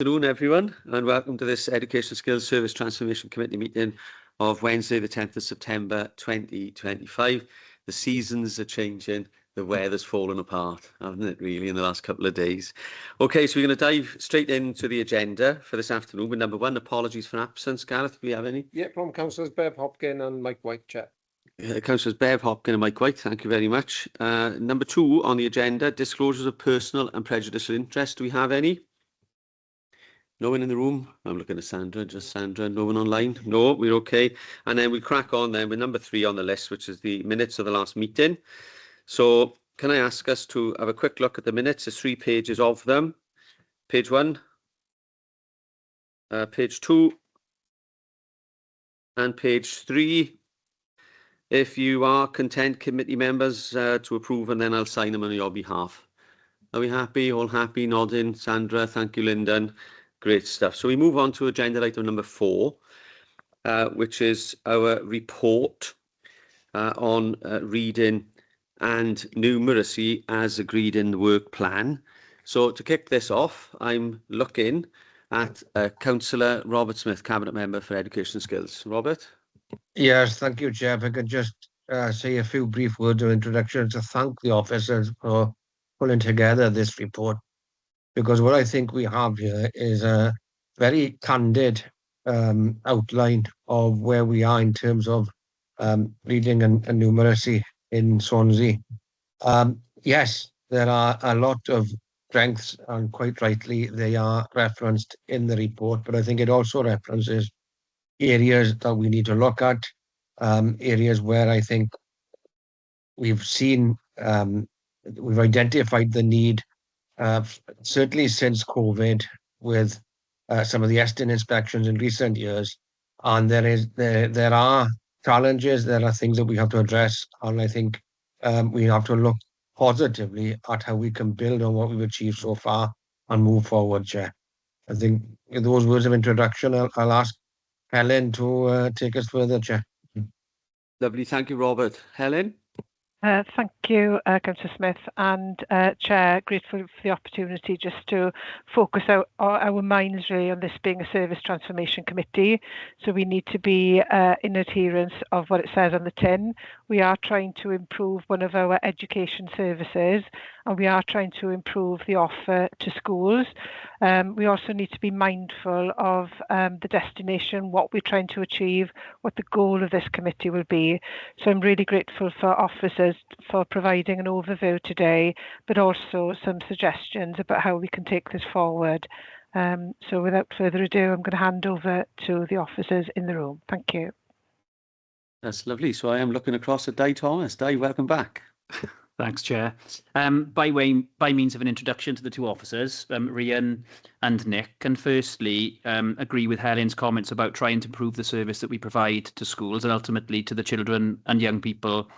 Afternoon, everyone, and welcome to this Education Skills Service Transformation Committee meeting of Wednesday, the 10th of September 2025. The seasons are changing, the weather's fallen apart, hasn't it, really, in the last couple of days? Okay, so we're going to dive straight into the agenda for this afternoon with number one, apologies for absence. Gareth, do we have any? Yeah, from Councillors Bev Hopkin and Mike White, Chair. Councillors Bev Hopkin and Mike White, thank you very much. Number two on the agenda, disclosures of personal and prejudicial interest. Do we have any? No one in the room? I'm looking at Sandra, just Sandra. No one online? No, we're okay. And then we'll crack on then with number three on the list, which is the minutes of the last meeting. So can I ask us to have a quick look at the minutes? There's 3 pages of them. Page 1, page 2, and page 3. If you are content, committee members, to approve, and then I'll sign them on your behalf. Are we happy? All happy? Nodding. Sandra, thank you, Lyndon. Great stuff. So we move on to agenda item number 4, which is our report on reading and numeracy as agreed in the work plan. So to kick this off, I'm looking at Councillor Robert Smith, Cabinet Member for Education Skills. Robert? Yes, thank you, Chair. If I could just say a few brief words of introduction to thank the officers for pulling together this report, because what I think we have here is a very candid outline of where we are in terms of reading and numeracy in Swansea. Yes, there are a lot of strengths, and quite rightly they are referenced in the report, but I think it also references areas that we need to look at, areas where I think we've seen, we've identified the need, certainly since COVID, with some of the Eston inspections in recent years. And there are challenges, there are things that we have to address, and I think we have to look positively at how we can build on what we've achieved so far and move forward, Chair. I think in those words of introduction, I'll ask Helen to take us further, Chair. Lovely. Thank you, Robert. Helen? Thank you, Councillor Smith, and Chair, grateful for the opportunity just to focus our minds really on this being a service transformation committee. So we need to be in adherence of what it says on the tin. We are trying to improve one of our education services, and we are trying to improve the offer to schools. We also need to be mindful of the destination, what we're trying to achieve, what the goal of this committee will be. So I'm really grateful for officers for providing an overview today, but also some suggestions about how we can take this forward. So without further ado, I'm going to hand over to the officers in the room. Thank you. That's lovely. So I am looking across at Di Thomas. Di, welcome back. Thanks, Chair. By means of an introduction to the two officers, Rhian and Nick, and firstly, agree with Helen's comments about trying to improve the service that we provide to schools and ultimately to the children and young people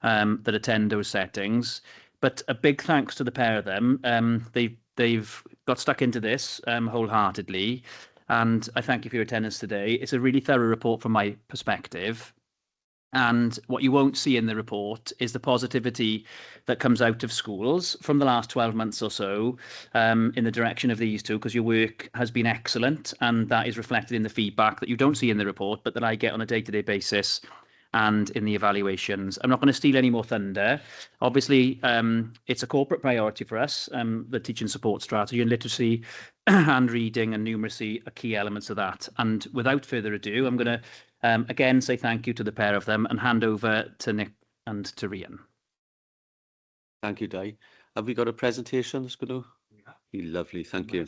that attend those settings. But a big thanks to the pair of them. They've got stuck into this wholeheartedly, and I thank you for your attendance today. It's a really thorough report from my perspective. And what you won't see in the report is the positivity that comes out of schools from the last 12 months or so in the direction of these two, because your work has been excellent, and that is reflected in the feedback that you don't see in the report, but that I get on a day-to-day basis and in the evaluations. I'm not going to steal any more thunder. Obviously, it's a corporate priority for us, the teaching support strategy, and literacy and reading and numeracy are key elements of that. And without further ado, I'm going to again say thank you to the pair of them and hand over to Nick and to Rhian. Thank you, Di. Have we got a presentation that's going to be lovely? Thank you.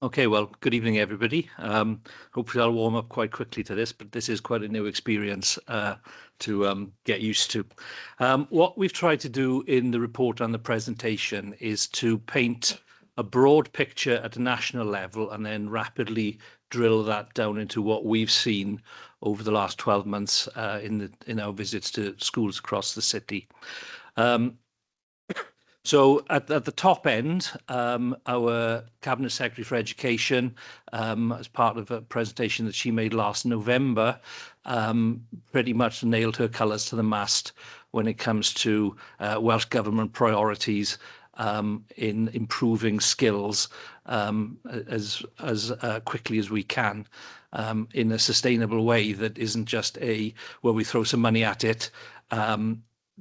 Okay, well, good evening, everybody. Hopefully I'll warm up quite quickly to this, but this is quite a new experience to get used to. What we've tried to do in the report and the presentation is to paint a broad picture at a national level and then rapidly drill that down into what we've seen over the last 12 months in our visits to schools across the city. So at the top end, our Cabinet Secretary for Education, as part of a presentation that she made last November, pretty much nailed her colours to the mast when it comes to Welsh Government priorities in improving skills as quickly as we can in a sustainable way that isn't just well, we throw some money at it,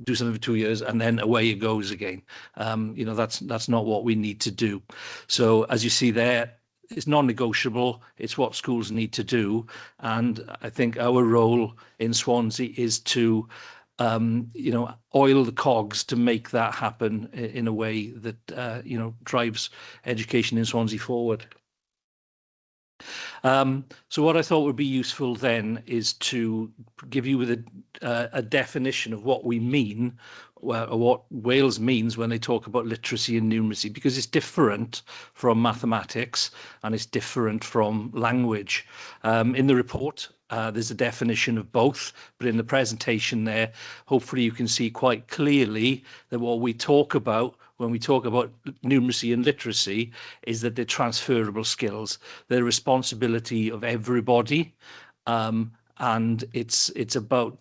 do something for 2 years and then away it goes again. That's not what we need to do. So as you see there, it's non-negotiable. It's what schools need to do. And I think our role in Swansea is to oil the cogs to make that happen in a way that, drives education in Swansea forward. So what I thought would be useful then is to give you with a definition of what we mean, or what Wales means when they talk about literacy and numeracy, because it's different from mathematics and it's different from language. In the report, there's a definition of both, but in the presentation there, hopefully you can see quite clearly that what we talk about when we talk about numeracy and literacy is that they're transferable skills. They're the responsibility of everybody, and it's about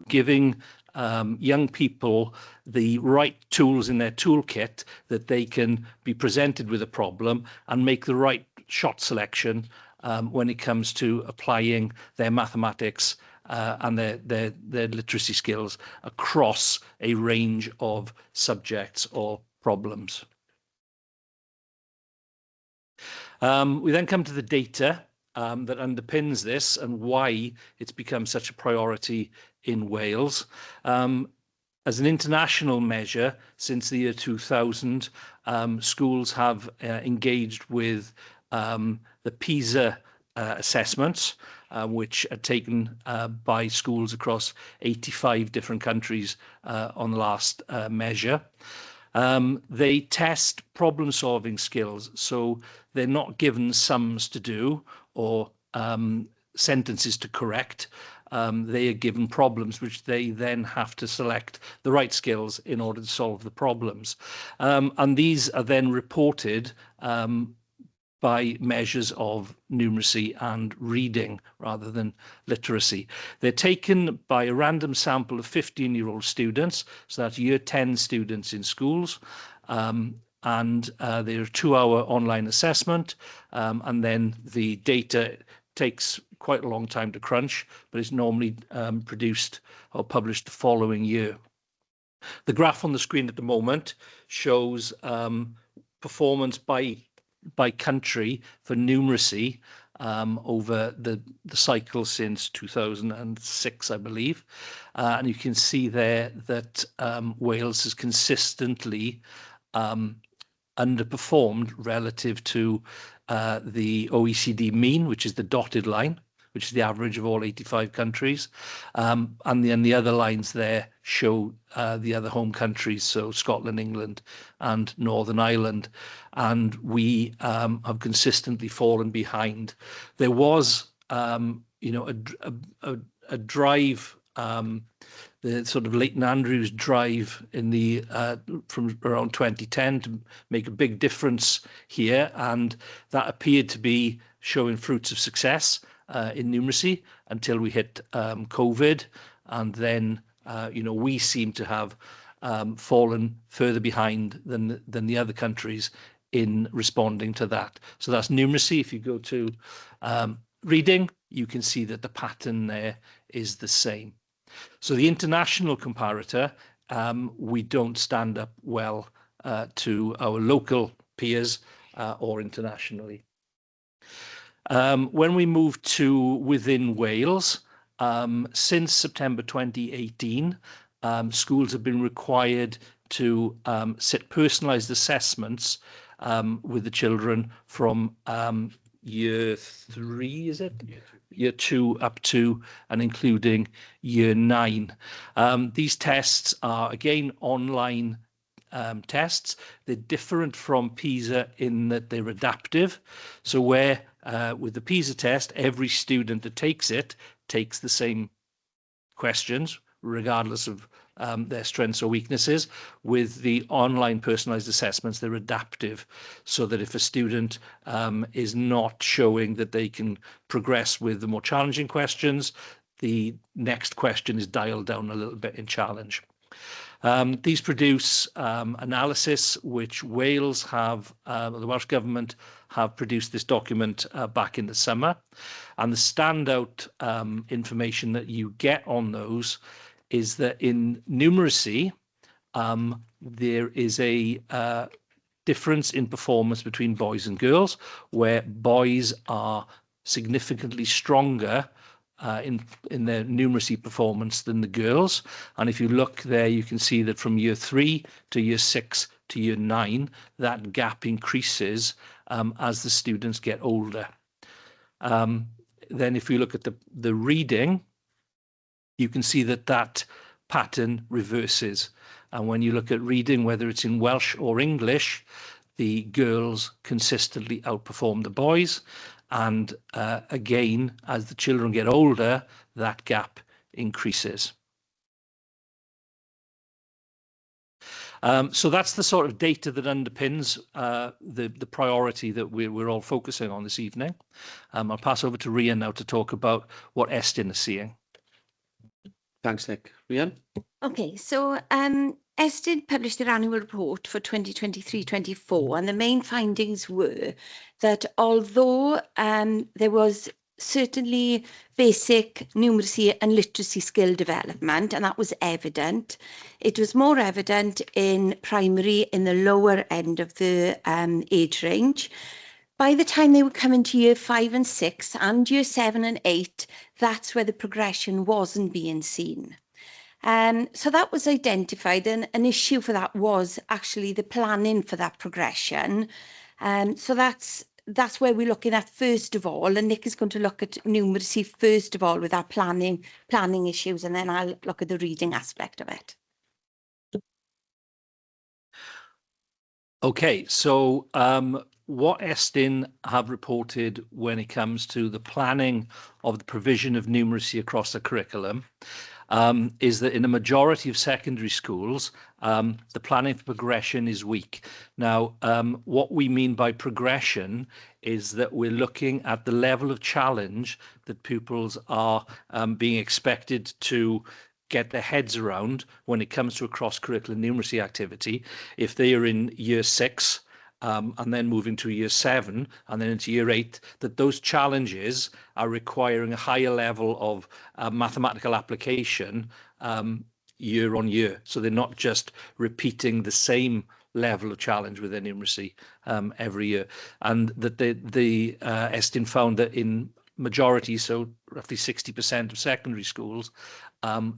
giving young people the right tools in their toolkit that they can be presented with a problem and make the right shot selection when it comes to applying their mathematics and their literacy skills across a range of subjects or problems. We then come to the data that underpins this and why it's become such a priority in Wales. As an international measure, since the year 2000, schools have engaged with the PISA assessments, which are taken by schools across 85 different countries on the last measure. They test problem-solving skills, so they're not given sums to do or sentences to correct. They are given problems which they then have to select the right skills in order to solve the problems. And these are then reported by measures of numeracy and reading rather than literacy. They're taken by a random sample of 15-year-old students, so that's year 10 students in schools, and they're a 2-hour online assessment, and then the data takes quite a long time to crunch, but is normally produced or published the following year. The graph on the screen at the moment shows performance by country for numeracy over the cycle since 2006, I believe. And you can see there that Wales has consistently underperformed relative to the OECD mean, which is the dotted line, which is the average of all 85 countries. And then the other lines there show the other home countries, so Scotland, England, and Northern Ireland. And we have consistently fallen behind. There was, a drive, the sort of Leighton Andrews drive in the from around 2010 to make a big difference here, and that appeared to be showing fruits of success in numeracy until we hit COVID, and then we seem to have fallen further behind than the other countries in responding to that. So that's numeracy. If you go to reading, you can see that the pattern there is the same. So the international comparator, we don't stand up well to our local peers or internationally. When we move to within Wales, since September 2018, schools have been required to set personalised assessments with the children from year 3, is it? Year 2 up to and including year 9. These tests are, again, online tests. They're different from PISA in that they're adaptive. So where with the PISA test, every student that takes it takes the same questions regardless of their strengths or weaknesses. With the online personalized assessments, they're adaptive, so that if a student is not showing that they can progress with the more challenging questions, the next question is dialed down a little bit in challenge. These produce analysis which Wales have, the Welsh Government have produced this document back in the summer. And the standout information that you get on those is that in numeracy, there is a difference in performance between boys and girls, where boys are significantly stronger in their numeracy performance than the girls. And if you look there, you can see that from year 3 to year 6 to year 9, that gap increases as the students get older. Then if you look at the reading, you can see that that pattern reverses. And when you look at reading, whether it's in Welsh or English, the girls consistently outperform the boys. And again, as the children get older, that gap increases. So that's the sort of data that underpins the priority that we're all focusing on this evening. I'll pass over to Rian now to talk about what Estyn is seeing. Thanks, Nick. Rian? Okay, so Estyn published their annual report for 2023-24, and the main findings were that although there was certainly basic numeracy and literacy skill development, and that was evident, it was more evident in primary, in the lower end of the age range. By the time they were coming to year 5 and 6 and year 7 and 8, that's where the progression wasn't being seen. So that was identified, and an issue for that was actually the planning for that progression. So that's where we're looking at first of all, and Nick is going to look at numeracy first of all with our planning issues, and then I'll look at the reading aspect of it. Okay, so what Estyn have reported when it comes to the planning of the provision of numeracy across the curriculum is that in a majority of secondary schools, the planning for progression is weak. Now, what we mean by progression is that we're looking at the level of challenge that pupils are being expected to get their heads around when it comes to a cross-curricular numeracy activity. If they are in year 6, and then moving to year 7 and then into year 8, that those challenges are requiring a higher level of mathematical application year on year. So they're not just repeating the same level of challenge with their numeracy every year. And that the Estyn found that in majority, so roughly 60% of secondary schools,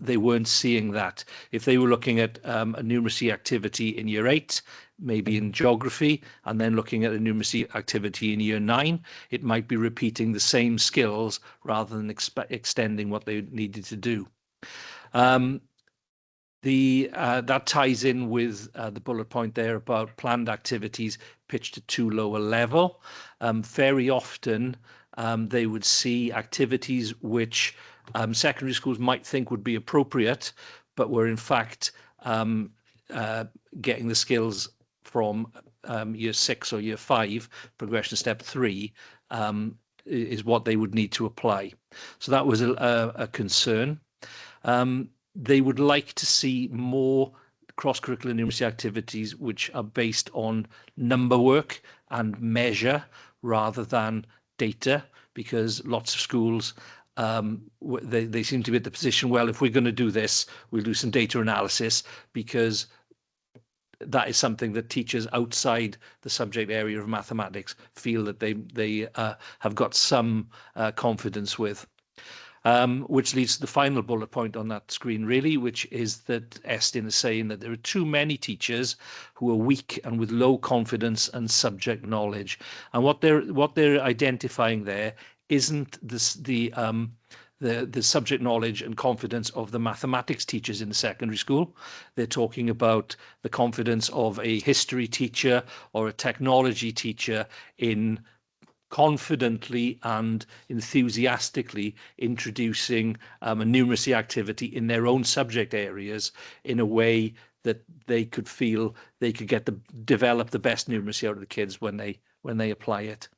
they weren't seeing that. If they were looking at a numeracy activity in year 8, maybe in geography, and then looking at a numeracy activity in year 9, it might be repeating the same skills rather than extending what they needed to do. That ties in with the bullet point there about planned activities pitched at too low a level. Very often, they would see activities which secondary schools might think would be appropriate, but were in fact getting the skills from year 6 or year 5, progression step 3, is what they would need to apply. So that was a concern. They would like to see more cross-curricular numeracy activities which are based on number work and measure rather than data, because lots of schools they seem to be at the position, well, if we're going to do this, we'll do some data analysis, because that is something that teachers outside the subject area of mathematics feel that they have got some confidence with. Which leads to the final bullet point on that screen, really, which is that Estyn is saying that there are too many teachers who are weak and with low confidence and subject knowledge. And what they're identifying there isn't the subject knowledge and confidence of the mathematics teachers in the secondary school. They're talking about the confidence of a history teacher or a technology teacher in confidently and enthusiastically introducing a numeracy activity in their own subject areas in a way that they could feel they could develop the best numeracy out of the kids when they apply it.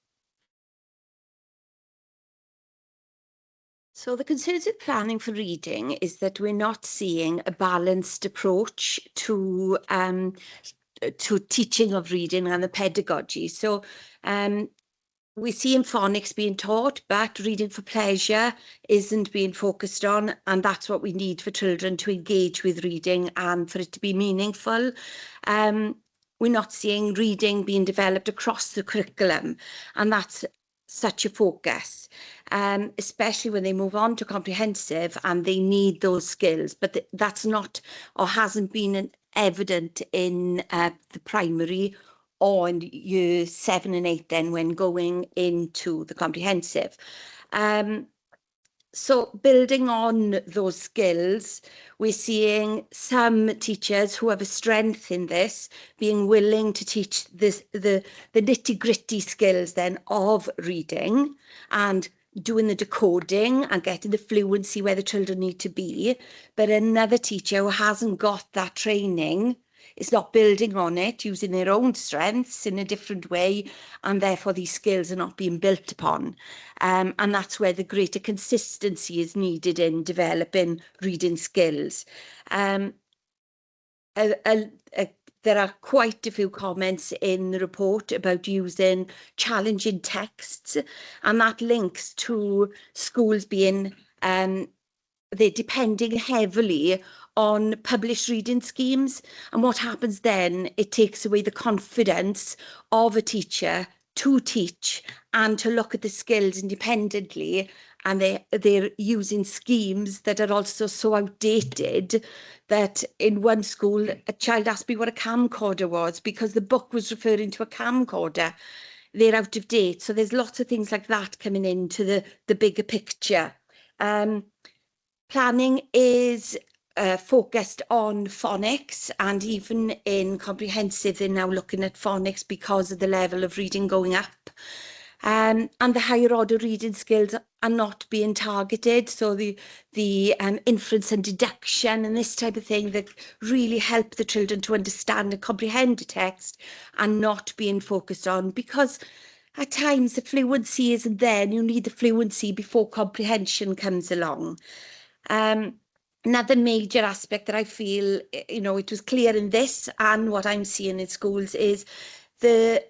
So the concerns with planning for reading is that we're not seeing a balanced approach to teaching of reading and the pedagogy. So we see phonics being taught, but reading for pleasure isn't being focused on, and that's what we need for children to engage with reading and for it to be meaningful. We're not seeing reading being developed across the curriculum, and that's such a focus, especially when they move on to comprehensive and they need those skills, but that's not or hasn't been evident in the primary or in year 7 and 8 then when going into the comprehensive. So building on those skills, we're seeing some teachers who have a strength in this being willing to teach the nitty-gritty skills then of reading and doing the decoding and getting the fluency where the children need to be. But another teacher who hasn't got that training is not building on it, using their own strengths in a different way, and therefore these skills are not being built upon. And that's where the greater consistency is needed in developing reading skills. There are quite a few comments in the report about using challenging texts, and that links to schools being they're depending heavily on published reading schemes, and what happens then, it takes away the confidence of a teacher to teach and to look at the skills independently, and they're using schemes that are also so outdated that in one school a child asked me what a camcorder was because the book was referring to a camcorder. They're out of date, so there's lots of things like that coming into the bigger picture. Planning is focused on phonics, and even in comprehensive they're now looking at phonics because of the level of reading going up, and the higher order reading skills are not being targeted, so the inference and deduction and this type of thing that really help the children to understand and comprehend the text are not being focused on, because at times the fluency isn't there and you need the fluency before comprehension comes along. Another major aspect that I feel, it was clear in this and what I'm seeing in schools is the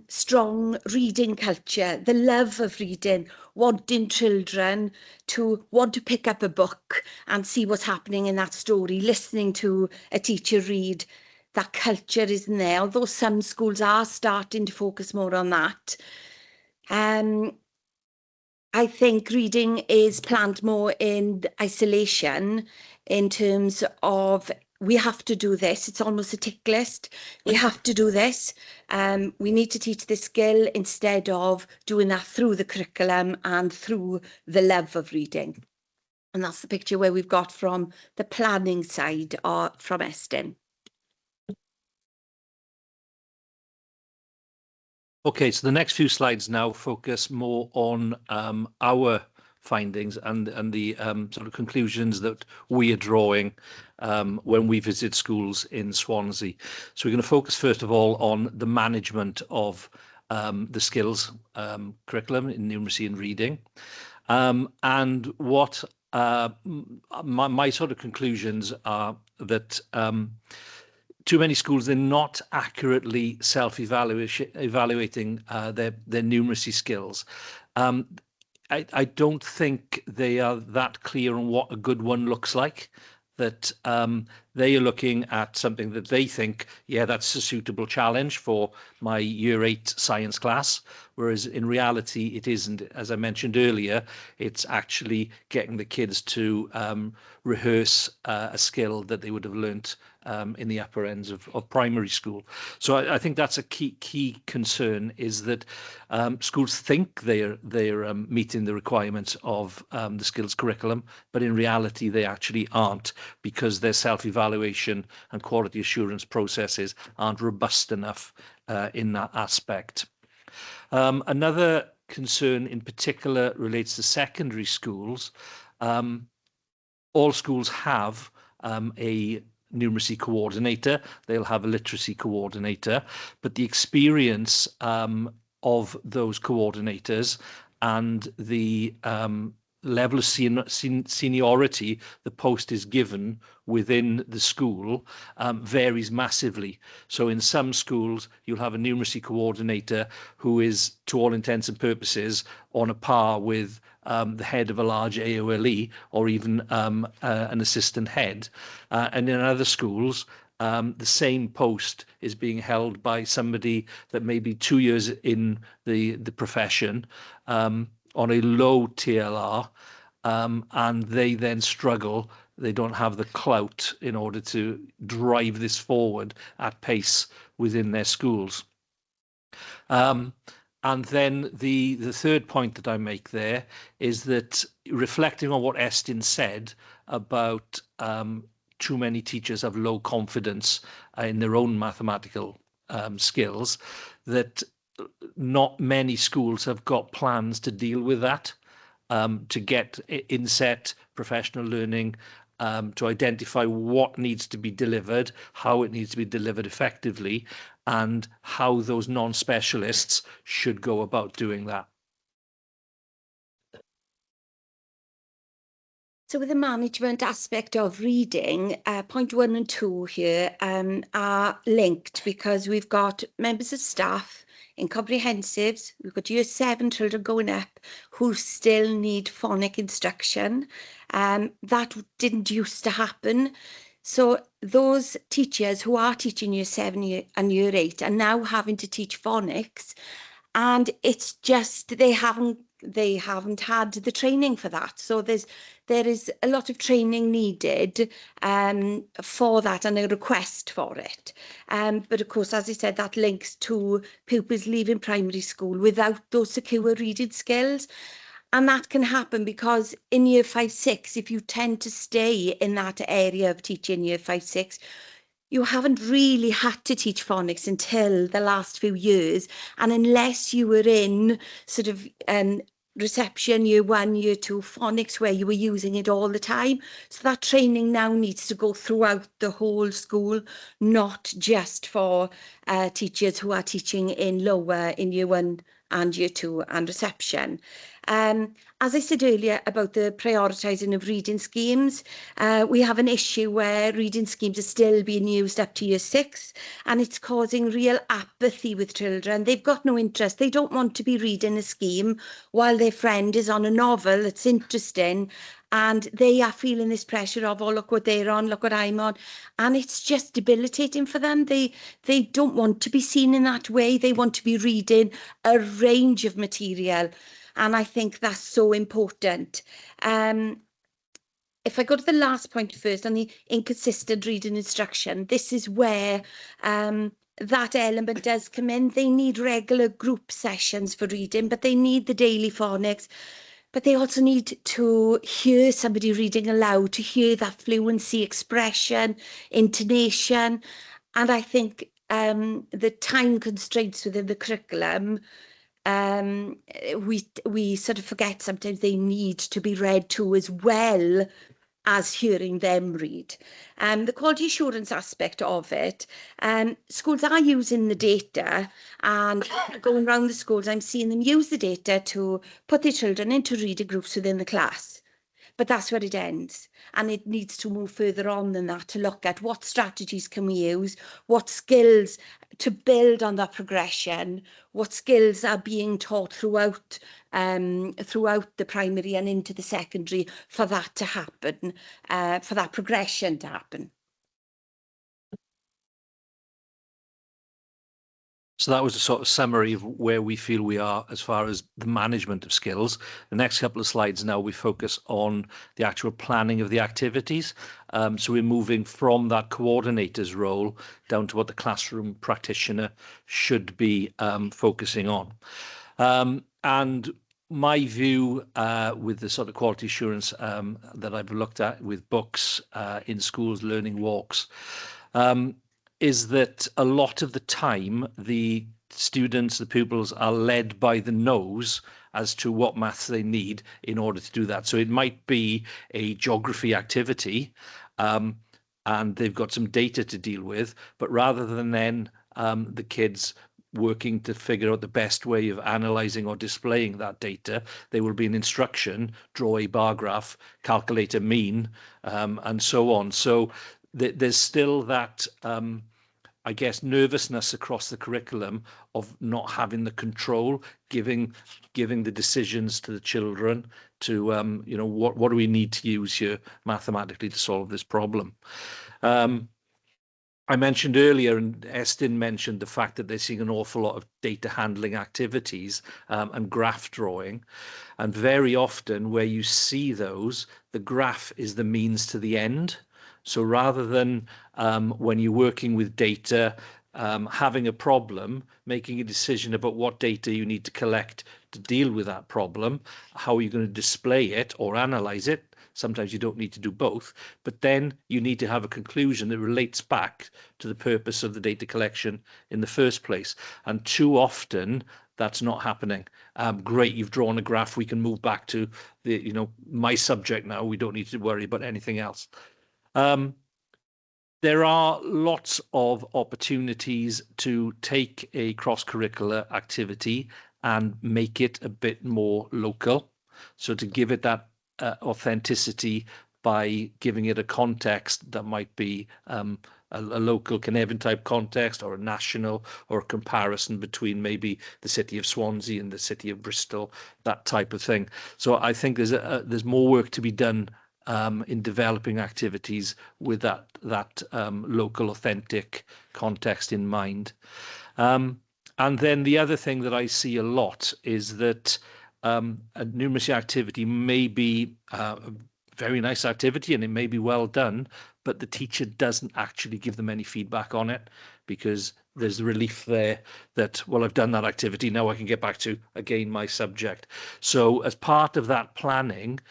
strong reading culture, the love of reading, wanting children to want to pick up a book and see what's happening in that story, listening to a teacher read. That culture isn't there, although some schools are starting to focus more on that. I think reading is planned more in isolation in terms of we have to do this. It's almost a tick list. We have to do this. We need to teach this skill instead of doing that through the curriculum and through the love of reading. And that's the picture where we've got from the planning side from Estyn. Okay, so the next few slides now focus more on our findings and the sort of conclusions that we are drawing when we visit schools in Swansea. So we're going to focus first of all on the management of the skills curriculum in numeracy and reading, and what my sort of conclusions are that too many schools, they're not accurately self-evaluating their numeracy skills. I don't think they are that clear on what a good one looks like, that they are looking at something that they think, yeah, that's a suitable challenge for my year 8 science class, whereas in reality it isn't. As I mentioned earlier, it's actually getting the kids to rehearse a skill that they would have learnt in the upper ends of primary school. So I think that's a key concern, is that schools think they're meeting the requirements of the skills curriculum, but in reality they actually aren't, because their self-evaluation and quality assurance processes aren't robust enough in that aspect. Another concern in particular relates to secondary schools. All schools have a numeracy coordinator, they'll have a literacy coordinator, but the experience of those coordinators and the level of seniority the post is given within the school varies massively. So in some schools, you'll have a numeracy coordinator who is, to all intents and purposes, on a par with the head of a large AOLE or even an assistant head. And in other schools, the same post is being held by somebody that may be 2 years in the profession, on a low TLR, and they then struggle. They don't have the clout in order to drive this forward at pace within their schools. And then the third point that I make there is that, reflecting on what Estyn said about too many teachers have low confidence in their own mathematical skills, that not many schools have got plans to deal with that, to get inset professional learning, to identify what needs to be delivered, how it needs to be delivered effectively, and how those non-specialists should go about doing that. So with the management aspect of reading, point 1 and 2 here are linked, because we've got members of staff in comprehensives, we've got year 7 children going up who still need phonic instruction. That didn't used to happen. So those teachers who are teaching year 7 and year 8 are now having to teach phonics, and it's just they haven't had the training for that. So there is a lot of training needed for that, and a request for it. But of course, as I said, that links to pupils leaving primary school without those secure reading skills. And that can happen because in year 5, 6, if you tend to stay in that area of teaching year 5, 6, you haven't really had to teach phonics until the last few years. And unless you were in sort of reception year 1, year 2 phonics, where you were using it all the time. So that training now needs to go throughout the whole school, not just for teachers who are teaching in lower, in year 1 and year 2 and reception. As I said earlier about the prioritising of reading schemes, we have an issue where reading schemes are still being used up to year 6, and it's causing real apathy with children. They've got no interest. They don't want to be reading a scheme while their friend is on a novel that's interesting, and they are feeling this pressure of, oh, look what they're on, look what I'm on. And it's just debilitating for them. They don't want to be seen in that way. They want to be reading a range of material. And I think that's so important. If I go to the last point first, on the inconsistent reading instruction, this is where that element does come in. They need regular group sessions for reading, but they need the daily phonics. But they also need to hear somebody reading aloud, to hear that fluency, expression, intonation. And I think the time constraints within the curriculum, we sort of forget sometimes they need to be read to as well as hearing them read. The quality assurance aspect of it, schools are using the data, and going around the schools, I'm seeing them use the data to put their children into reader groups within the class. But that's where it ends, and it needs to move further on than that to look at what strategies can we use, what skills to build on that progression, what skills are being taught throughout the primary and into the secondary for that to happen, for that progression to happen. So that was a sort of summary of where we feel we are as far as the management of skills. The next couple of slides now, we focus on the actual planning of the activities. So we're moving from that coordinator's role down to what the classroom practitioner should be focusing on. And my view with the sort of quality assurance that I've looked at with books in schools, learning walks, is that a lot of the time the students, the pupils are led by the nose as to what maths they need in order to do that. So it might be a geography activity, and they've got some data to deal with, but rather than then the kids working to figure out the best way of analysing or displaying that data, there will be an instruction, draw a bar graph, calculate a mean, and so on. So there's still that, I guess, nervousness across the curriculum of not having the control, giving the decisions to the children to, you know, what do we need to use here mathematically to solve this problem. I mentioned earlier, and Estin mentioned the fact that they're seeing an awful lot of data handling activities and graph drawing. And very often where you see those, the graph is the means to the end. So rather than when you're working with data, having a problem, making a decision about what data you need to collect to deal with that problem, how are you going to display it or analyze it? Sometimes you don't need to do both, but then you need to have a conclusion that relates back to the purpose of the data collection in the first place. And too often that's not happening. Great, you've drawn a graph. We can move back to the, you know, my subject now. We don't need to worry about anything else. There are lots of opportunities to take a cross-curricular activity and make it a bit more local. So to give it that authenticity by giving it a context that might be a local Carnarvon type context, or a national, or a comparison between maybe the city of Swansea and the city of Bristol, that type of thing. So I think there's more work to be done in developing activities with that local authentic context in mind. And then the other thing that I see a lot is that a numeracy activity may be a very nice activity and it may be well done, but the teacher doesn't actually give them any feedback on it, because there's the relief there that, well, I've done that activity, now I can get back to, again, my subject. So as part of that planning,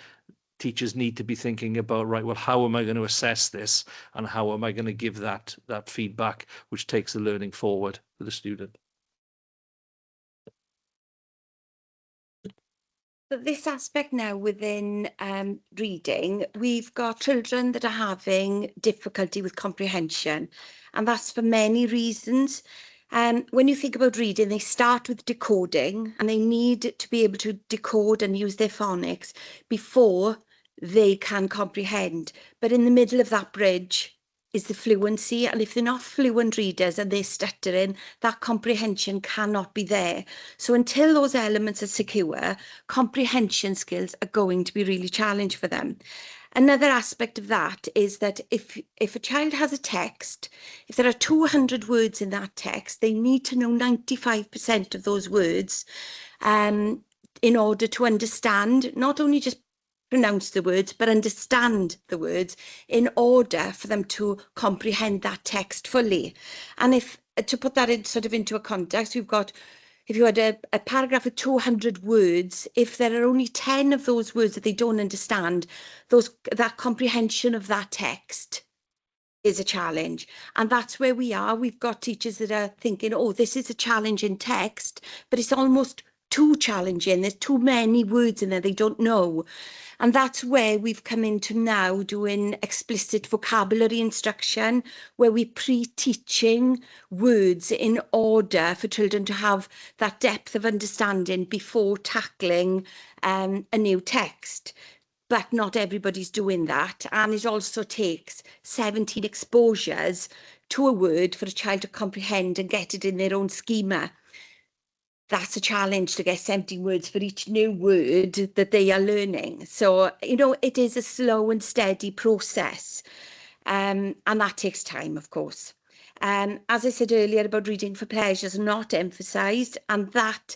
teachers need to be thinking about, right, well, how am I going to assess this, and how am I going to give that feedback which takes the learning forward for the student. But this aspect now within reading, we've got children that are having difficulty with comprehension, and that's for many reasons. When you think about reading, they start with decoding, and they need to be able to decode and use their phonics before they can comprehend. But in the middle of that bridge is the fluency, and if they're not fluent readers and they're stuttering, that comprehension cannot be there. So until those elements are secure, comprehension skills are going to be really challenged for them. Another aspect of that is that if a child has a text, if there are 200 words in that text, they need to know 95% of those words in order to understand, not only just pronounce the words, but understand the words in order for them to comprehend that text fully. And if, to put that in sort of into a context, we've got, if you had a paragraph of 200 words, if there are only 10 of those words that they don't understand, that comprehension of that text is a challenge. And that's where we are. We've got teachers that are thinking, oh, this is a challenge in text, but it's almost too challenging. There's too many words in there they don't know. And that's where we've come into now doing explicit vocabulary instruction, where we're pre-teaching words in order for children to have that depth of understanding before tackling a new text. But not everybody's doing that. And it also takes 17 exposures to a word for a child to comprehend and get it in their own schema. That's a challenge, to get 17 words for each new word that they are learning. So, you know, it is a slow and steady process. And that takes time, of course. As I said earlier about reading for pleasure is not emphasised, and that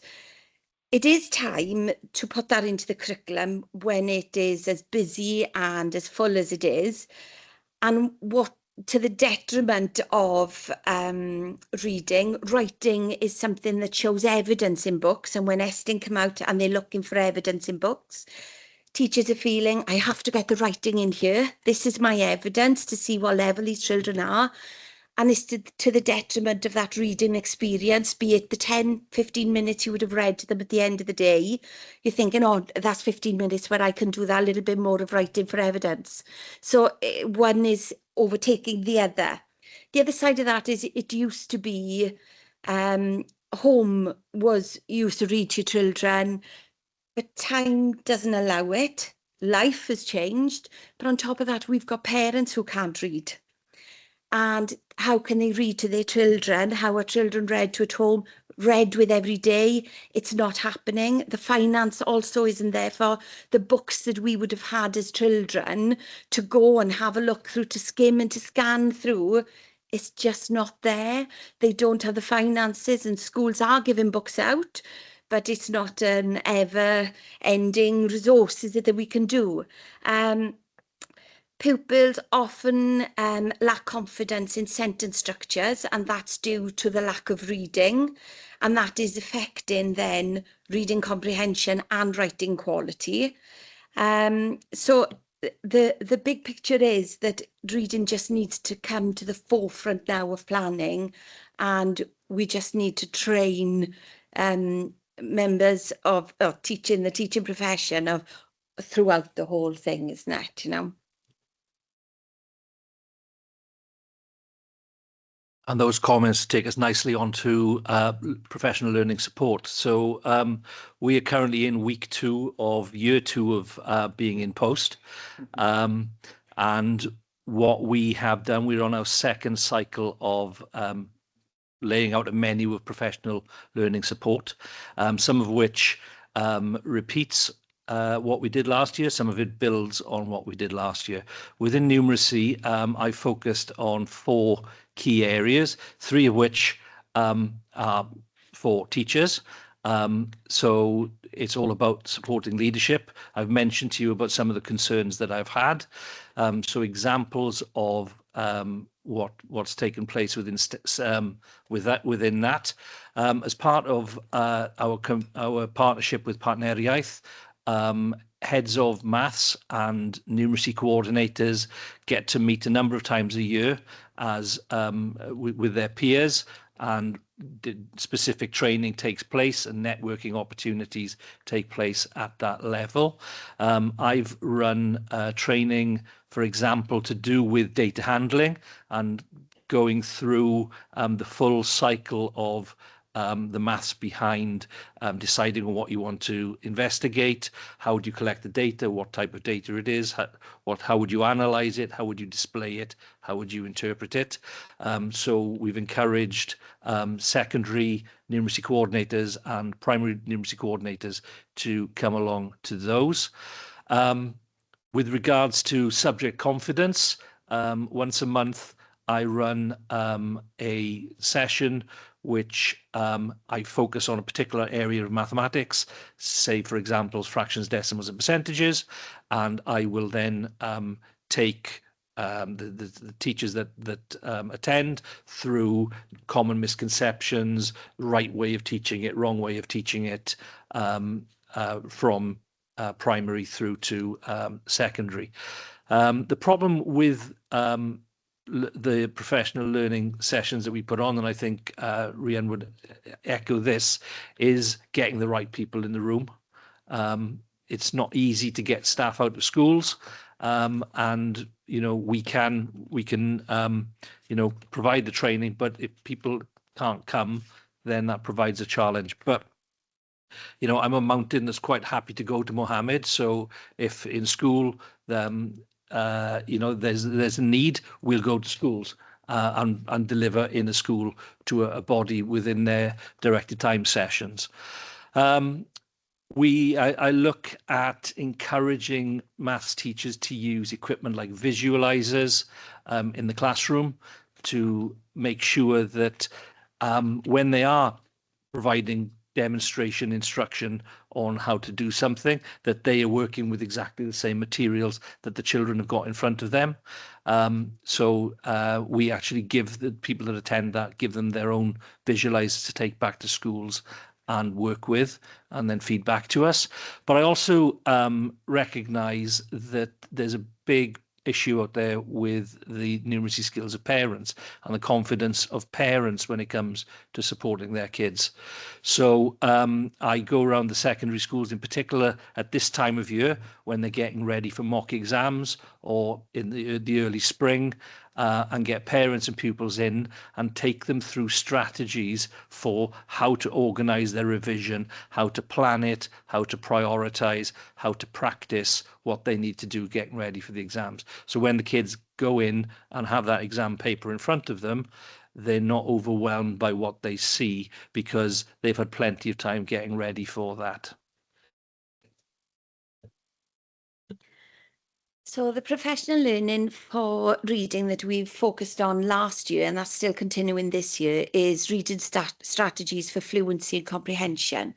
it is time to put that into the curriculum when it is as busy and as full as it is. And what, to the detriment of reading, writing is something that shows evidence in books. And when Estin come out and they're looking for evidence in books, teachers are feeling, I have to get the writing in here. This is my evidence to see what level these children are. and it's to the detriment of that reading experience, be it the 10-15 minutes you would have read to them at the end of the day. You're thinking, oh, that's 15 minutes where I can do that little bit more of writing for evidence. So one is overtaking the other. The other side of that is it used to be home was used to read to your children, but time doesn't allow it. Life has changed, but on top of that, we've got parents who can't read. And how can they read to their children? How are children read to at home? Read with every day? It's not happening. The finance also isn't there for the books that we would have had as children to go and have a look through, to skim and to scan through. It's just not there. They don't have the finances, and schools are giving books out, but it's not an ever-ending resources that we can do. Pupils often lack confidence in sentence structures, and that's due to the lack of reading, and that is affecting then reading comprehension and writing quality. So the big picture is that reading just needs to come to the forefront now of planning, and we just need to train members of the teaching profession of throughout the whole thing, isn't it, you know? And those comments take us nicely onto professional learning support. So we are currently in week 2 of year 2 of being in post. And what we have done, we're on our second cycle of laying out a menu of professional learning support, some of which repeats what we did last year, some of it builds on what we did last year. Within numeracy, I focused on 4 key areas, 3 of which are for teachers. So it's all about supporting leadership. I've mentioned to you about some of the concerns that I've had. So examples of what's taken place within that. As part of our partnership with Partneriaeth, heads of maths and numeracy coordinators get to meet a number of times a year as with their peers, and specific training takes place and networking opportunities take place at that level. I've run training, for example, to do with data handling and going through the full cycle of the maths behind deciding on what you want to investigate. How would you collect the data? What type of data it is? How would you analyze it? How would you display it? How would you interpret it? So we've encouraged secondary numeracy coordinators and primary numeracy coordinators to come along to those. With regards to subject confidence, once a month I run a session which I focus on a particular area of mathematics, say, for example, fractions, decimals, and percentages, and I will then take the teachers that attend through common misconceptions, right way of teaching it, wrong way of teaching it, from primary through to secondary. The problem with the professional learning sessions that we put on, and I think Rhian would echo this, is getting the right people in the room. It's not easy to get staff out of schools, and we can provide the training, but if people can't come, then that provides a challenge. But I'm a mountain that's quite happy to go to Mohammed. So if in school there's a need, we'll go to schools and deliver in a school to a body within their directed time sessions. I look at encouraging maths teachers to use equipment like visualizers in the classroom to make sure that when they are providing demonstration instruction on how to do something, that they are working with exactly the same materials that the children have got in front of them. So we actually give the people that attend that, give them their own visualizers to take back to schools and work with, and then feed back to us. But I also recognize that there's a big issue out there with the numeracy skills of parents and the confidence of parents when it comes to supporting their kids. So I go around the secondary schools in particular at this time of year when they're getting ready for mock exams or in the early spring, and get parents and pupils in and take them through strategies for how to organise their revision, how to plan it, how to prioritise, how to practice what they need to do getting ready for the exams. So when the kids go in and have that exam paper in front of them, they're not overwhelmed by what they see because they've had plenty of time getting ready for that. So the professional learning for reading that we've focused on last year, and that's still continuing this year, is reading strategies for fluency and comprehension.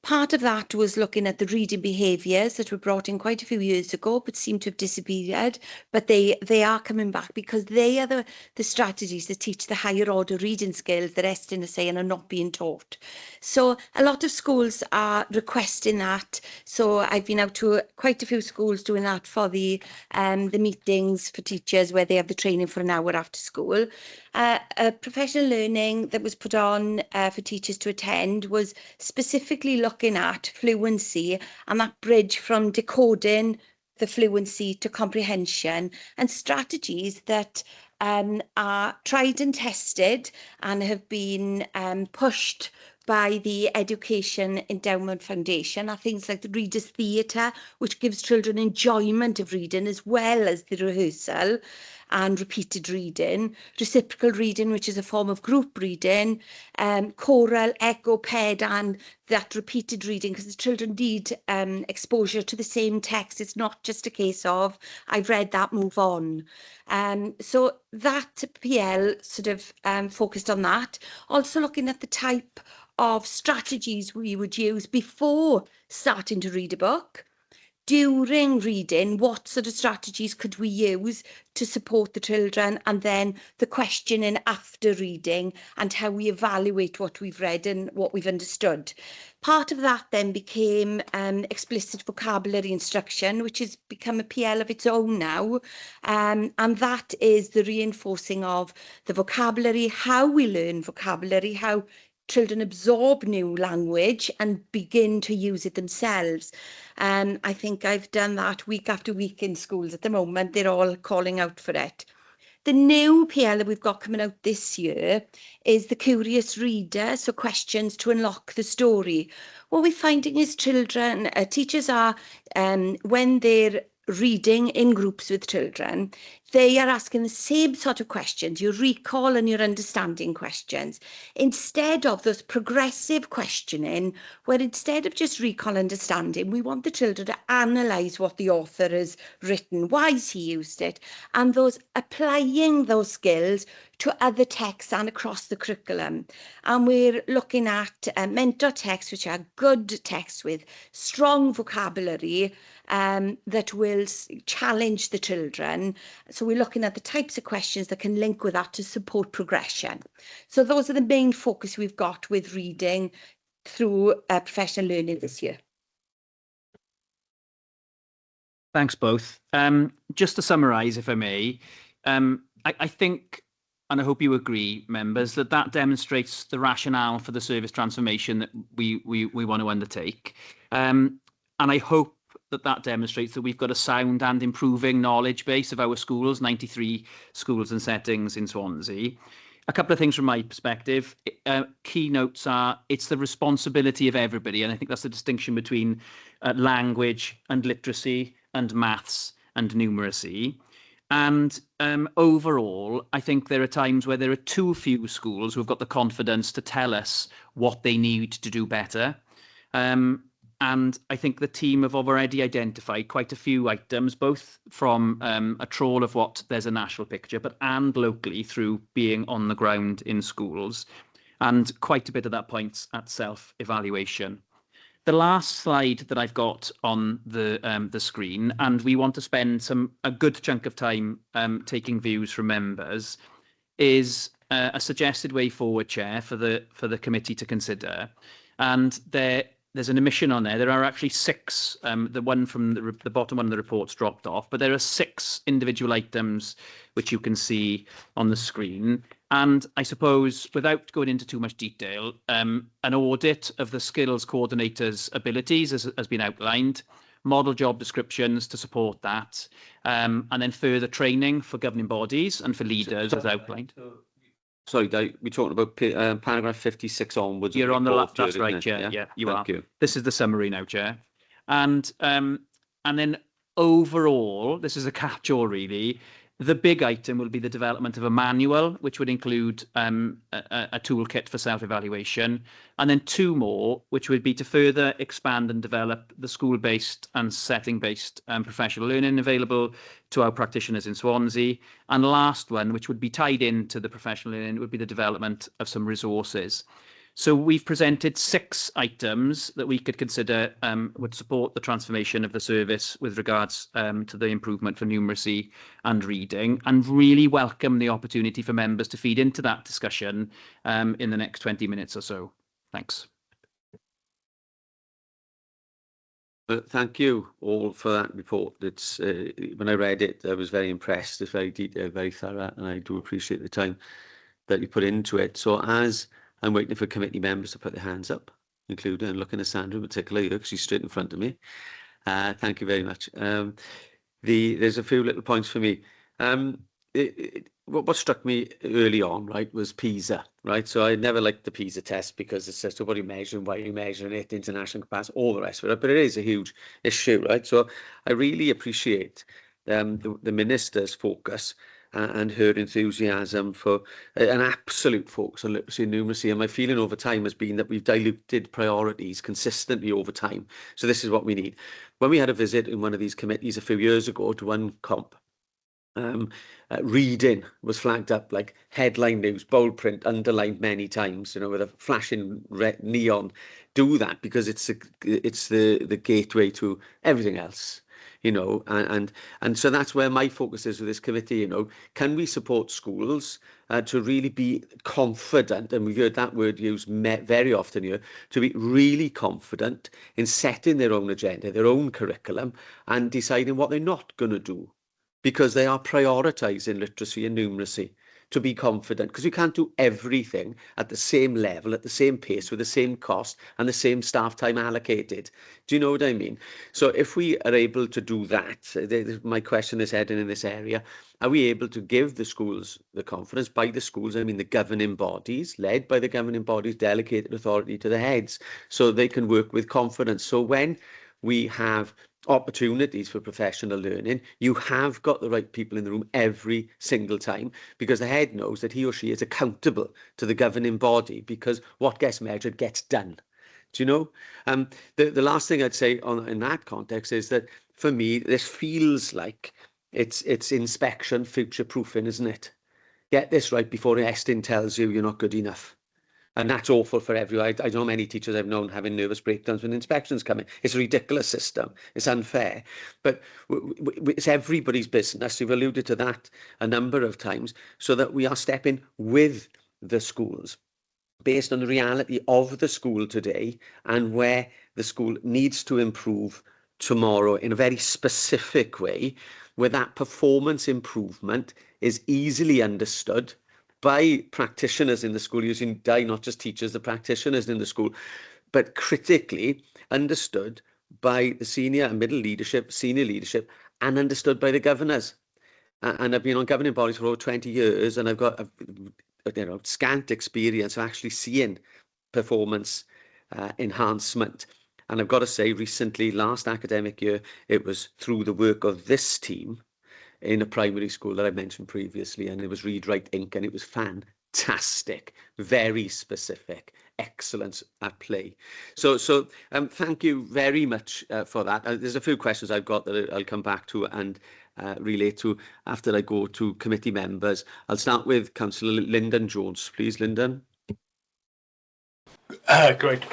Part of that was looking at the reading behaviours that were brought in quite a few years ago, but seem to have disappeared. But they are coming back because they are the strategies that teach the higher order reading skills that Estin is saying are not being taught. So a lot of schools are requesting that. So I've been out to quite a few schools doing that for the meetings for teachers where they have the training for an hour after school. A professional learning that was put on for teachers to attend was specifically looking at fluency and that bridge from decoding the fluency to comprehension and strategies that are tried and tested and have been pushed by the Education Endowment Foundation are things like the Reader's Theatre, which gives children enjoyment of reading as well as the rehearsal and repeated reading, reciprocal reading, which is a form of group reading, choral, echo, ped, and that repeated reading, because the children need exposure to the same text. It's not just a case of, I've read that, move on. So that PL sort of focused on that. Also looking at the type of strategies we would use before starting to read a book. During reading, what sort of strategies could we use to support the children, and then the questioning after reading and how we evaluate what we've read and what we've understood. Part of that then became explicit vocabulary instruction, which has become a PL of its own now, and that is the reinforcing of the vocabulary, how we learn vocabulary, how children absorb new language and begin to use it themselves. I think I've done that week after week in schools at the moment. They're all calling out for it. The new PL that we've got coming out this year is the Curious Reader, so questions to unlock the story. What we're finding is children, teachers are, when they're reading in groups with children, they are asking the same sort of questions, your recall and your understanding questions, instead of those progressive questioning, where instead of just recall understanding, we want the children to analyse what the author has written, why has he used it, and those applying those skills to other texts and across the curriculum. And we're looking at mentor texts, which are good texts with strong vocabulary that will challenge the children. So we're looking at the types of questions that can link with that to support progression. So those are the main focus we've got with reading through professional learning this year. Thanks both. Just to summarise, if I may, I think, and I hope you agree, members, that demonstrates the rationale for the service transformation that we want to undertake. And I hope that demonstrates that we've got a sound and improving knowledge base of our schools, 93 schools and settings in Swansea. A couple of things from my perspective. Key notes are, it's the responsibility of everybody, and I think that's the distinction between language and literacy and maths and numeracy. And overall, I think there are times where there are too few schools who have got the confidence to tell us what they need to do better. And I think the team have already identified quite a few items, both from a trawl of what there's a national picture, and locally through being on the ground in schools. And quite a bit of that points at self-evaluation. The last slide that I've got on the screen, and we want to spend a good chunk of time taking views from members, is a suggested way forward, Chair, for the committee to consider. And there there's an omission on there. There are actually 6. The one from the bottom one of the report's dropped off, but there are 6 individual items which you can see on the screen. And I suppose, without going into too much detail, an audit of the skills coordinator's abilities has been outlined, model job descriptions to support that, and then further training for governing bodies and for leaders as outlined. Sorry, we're talking about paragraph 56 onwards. You're on the left. That's isn't right, it? Chair. Yeah, you are. Thank you. This is the summary now, Chair. And then overall, this is a catch-all really. The big item will be the development of a manual, which would include a toolkit for self-evaluation, and then 2 more, which would be to further expand and develop the school-based and setting-based professional learning available to our practitioners in Swansea. And the last one, which would be tied into the professional learning, would be the development of some resources. So we've presented 6 items that we could consider would support the transformation of the service with regards to the improvement for numeracy and reading, and really welcome the opportunity for members to feed into that discussion in the next 20 minutes or so. Thanks. Thank you all for that report. It's when I read it, I was very impressed. It's very detailed, very thorough, and I do appreciate the time that you put into it. So as I'm waiting for committee members to put their hands up, including and looking at Sandra in particular, because she's straight in front of me. Thank you very much. There's a few little points for me. What struck me early on, right, was PISA, right? So I never liked the PISA test because it says, so what are you measuring, why are you measuring it, international capacity, all the rest of it. But it is a huge issue, right? So I really appreciate the Minister's focus and her enthusiasm for an absolute focus on literacy and numeracy. And my feeling over time has been that we've diluted priorities consistently over time. So this is what we need. When we had a visit in one of these committees a few years ago to one comp, reading was flagged up like headline news, bold print, underlined many times, you know, with a flashing red neon. Do that because it's the gateway to everything else. You know, and so that's where my focus is with this committee. You know, can we support schools to really be confident, and we've heard that word used very often here, to be really confident in setting their own agenda, their own curriculum, and deciding what they're not going to do, because they are prioritising literacy and numeracy. To be confident, because we can't do everything at the same level, at the same pace, with the same cost and the same staff time allocated. Do you know what I mean? So if we are able to do that, my question is heading in this area, are we able to give the schools the confidence, by the schools, I mean the governing bodies, led by the governing bodies, delegated authority to the heads, so they can work with confidence. So when we have opportunities for professional learning, you have got the right people in the room every single time, because the head knows that he or she is accountable to the governing body, because what gets measured gets done. Do you know? The last thing I'd say in that context is that for me, this feels like it's inspection future proofing, isn't it? Get this right before Estin tells you you're not good enough. And that's awful for everyone. I know many teachers I've known having nervous breakdowns when inspections come in. It's a ridiculous system. It's unfair. But it's everybody's business. You've alluded to that a number of times, so that we are stepping with the schools based on the reality of the school today and where the school needs to improve tomorrow in a very specific way, where that performance improvement is easily understood by practitioners in the school, using not just teachers, the practitioners in the school, but critically understood by the senior and middle leadership, senior leadership, and understood by the governors. And I've been on governing bodies for over 20 years, and I've got scant experience of actually seeing performance enhancement. And I've got to say, recently, last academic year, it was through the work of this team in a primary school that I mentioned previously, and it was Read, Write, Ink, and it was fantastic, very specific, excellence at play. So thank you very much for that. There's a few questions I've got that I'll come back to and relate to after I go to committee members. I'll start with Councillor Lyndon Jones, please, Lyndon. Great,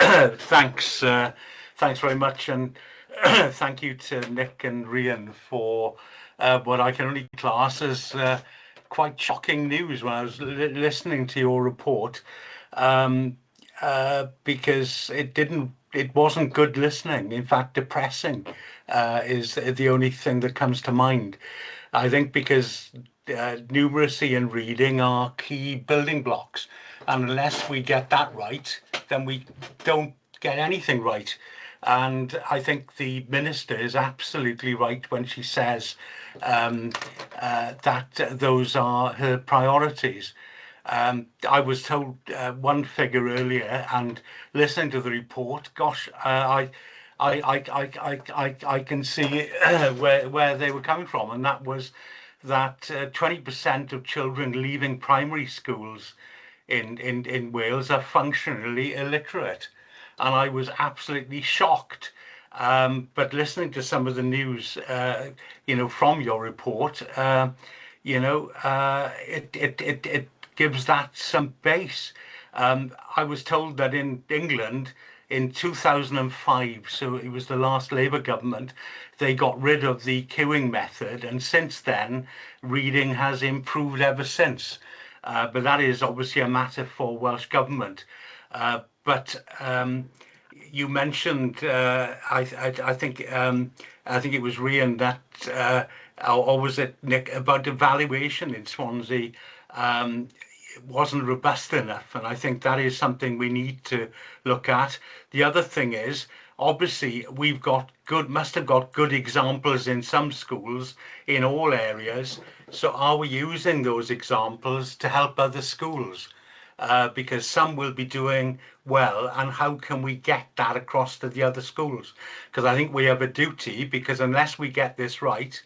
thanks very much, and thank you to Nick and Rhian for what I can only class as quite shocking news when I was listening to your report. because it wasn't good listening. In fact, depressing is the only thing that comes to mind. I think because numeracy and reading are key building blocks, and unless we get that right, then we don't get anything right. And I think the minister is absolutely right when she says that those are her priorities. I was told one figure earlier, and listening to the report, gosh, I can see where they were coming from, and that was that 20% of children leaving primary schools in Wales are functionally illiterate, and I was absolutely shocked. But listening to some of the news, from your report, it gives that some base. I was told that in England in 2005, so it was the last Labour government, they got rid of the queuing method, and since then, reading has improved ever since. But that is obviously a matter for Welsh government. But you mentioned, I think it was Rian that, or was it Nick, about evaluation in Swansea wasn't robust enough, and I think that is something we need to look at. The other thing is, obviously, must have got good examples in some schools in all areas. So are we using those examples to help other schools? Because some will be doing well, and how can we get that across to the other schools? Because I think we have a duty, because unless we get this right,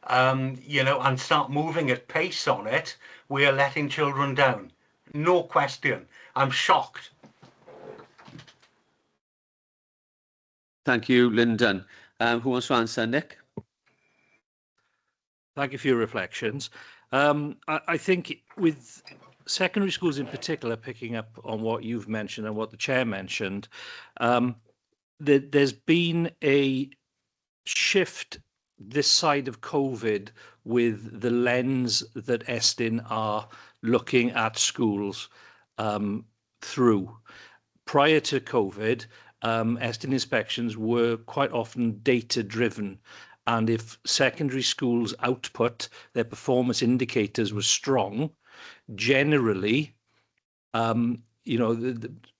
and start moving at pace on it, we are letting children down. No question. I'm shocked. Thank you, Lyndon. Who wants to answer, Nick? Thank you for your reflections. I think with secondary schools in particular, picking up on what you've mentioned and what the chair mentioned, there's been a shift this side of COVID with the lens that Estyn are looking at schools through. Prior to COVID, Estyn inspections were quite often data driven. And if secondary schools' output, their performance indicators were strong, generally, Estyn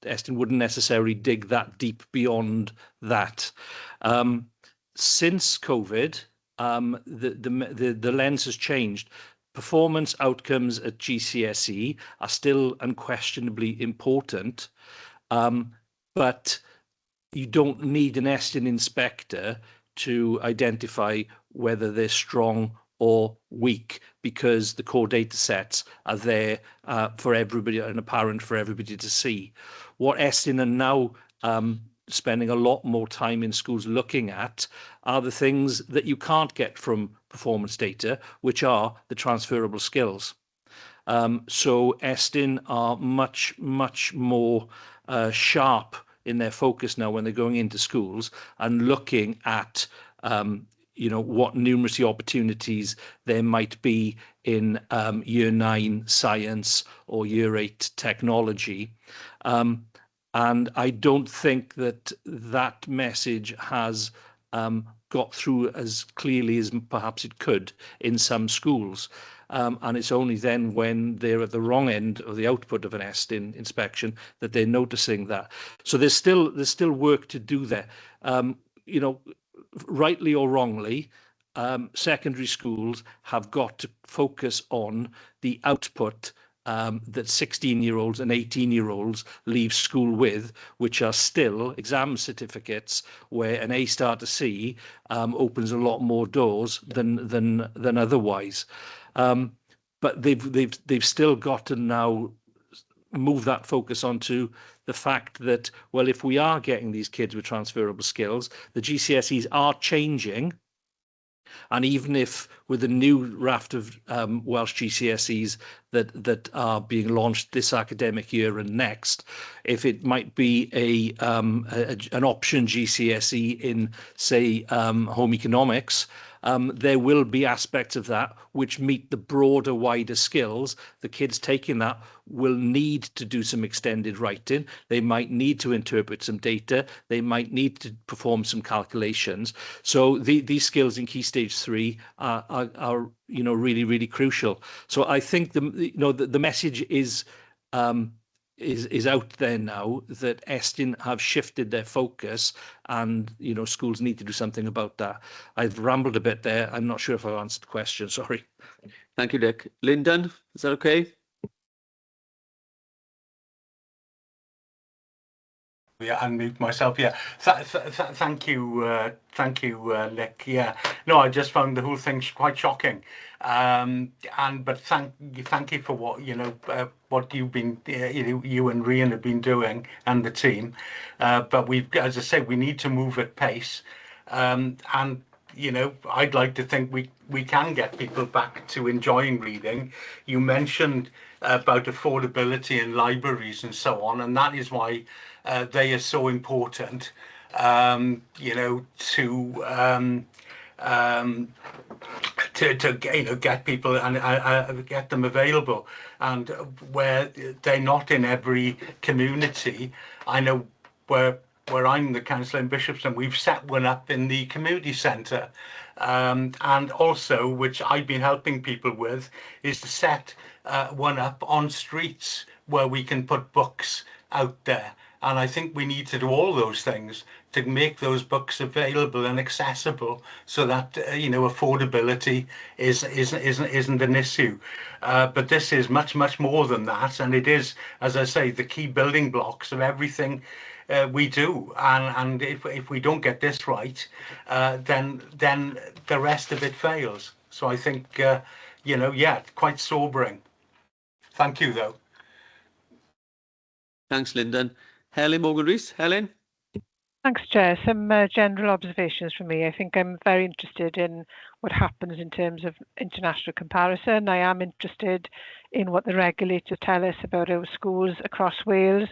wouldn't necessarily dig that deep beyond that. Since COVID, the lens has changed. Performance outcomes at GCSE are still unquestionably important, but you don't need an Estyn inspector to identify whether they're strong or weak, because the core data sets are there for everybody and apparent for everybody to see. What Estyn are now spending a lot more time in schools looking at are the things that you can't get from performance data, which are the transferable skills. So Estyn are much, much more sharp in their focus now when they're going into schools and looking at what numeracy opportunities there might be in Year 9 science or Year 8 technology. And I don't think that message has got through as clearly as perhaps it could in some schools. And it's only then when they're at the wrong end of the output of an Estyn inspection that they're noticing that. So there's still work to do there. Rightly or wrongly, secondary schools have got to focus on the output that 16-year-olds and 18-year-olds leave school with, which are still exam certificates where an A star to C opens a lot more doors than otherwise. But they've still got to now move that focus onto the fact that, well, if we are getting these kids with transferable skills, the GCSEs are changing. And even if with the new raft of Welsh GCSEs that are being launched this academic year and next, if it might be an option GCSE in, say, home economics, there will be aspects of that which meet the broader, wider skills. The kids taking that will need to do some extended writing. They might need to interpret some data. They might need to perform some calculations. So these skills in Key Stage 3 are really, really crucial. So I think the message is out there now that Estyn have shifted their focus, and schools need to do something about that. I've rambled a bit there. I'm not sure if I've answered the question. Sorry. Thank you, Dick. Lyndon, is that okay? Yeah, unmute myself. Yeah, thank you, Nick. Yeah, no, I just found the whole thing quite shocking. But thank you for what what you've been, you and Rian have been doing, and the team. But as I say, we need to move at pace. And I'd like to think we can get people back to enjoying reading. You mentioned about affordability in libraries and so on, and that is why they are so important. To get people and get them available, and where they're not in every community. I know where I'm the councillor in Bishopston, we've set one up in the community centre, and also, which I've been helping people with, is to set one up on streets where we can put books out there. And I think we need to do all those things to make those books available and accessible, so that affordability isn't an issue. But this is much more than that, and it is, as I say, the key building blocks of everything we do. And if we don't get this right, then the rest of it fails. So I think quite sobering. Thank you, though. Thanks, Lyndon. Helen Morgan-Rees. Helen? Thanks, Chair. Some general observations from me. I think I'm very interested in what happens in terms of international comparison. I am interested in what the regulators tell us about our schools across Wales.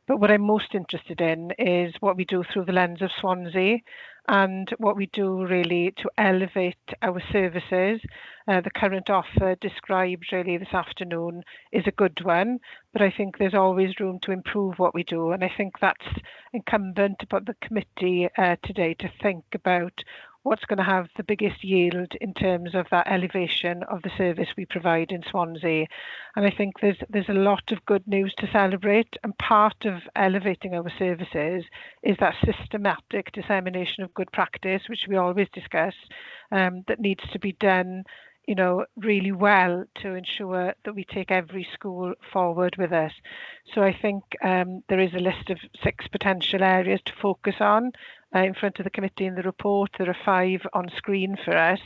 But what I'm most interested in is what we do through the lens of Swansea, and what we do really to elevate our services. The current offer described really this afternoon is a good one, but I think there's always room to improve what we do. And I think that's incumbent upon the committee today to think about what's going to have the biggest yield in terms of that elevation of the service we provide in Swansea. And I think there's a lot of good news to celebrate, and part of elevating our services is that systematic dissemination of good practice, which we always discuss, that needs to be done really well to ensure that we take every school forward with us. So I think there is a list of 6 potential areas to focus on in front of the committee in the report. There are 5 on screen for us.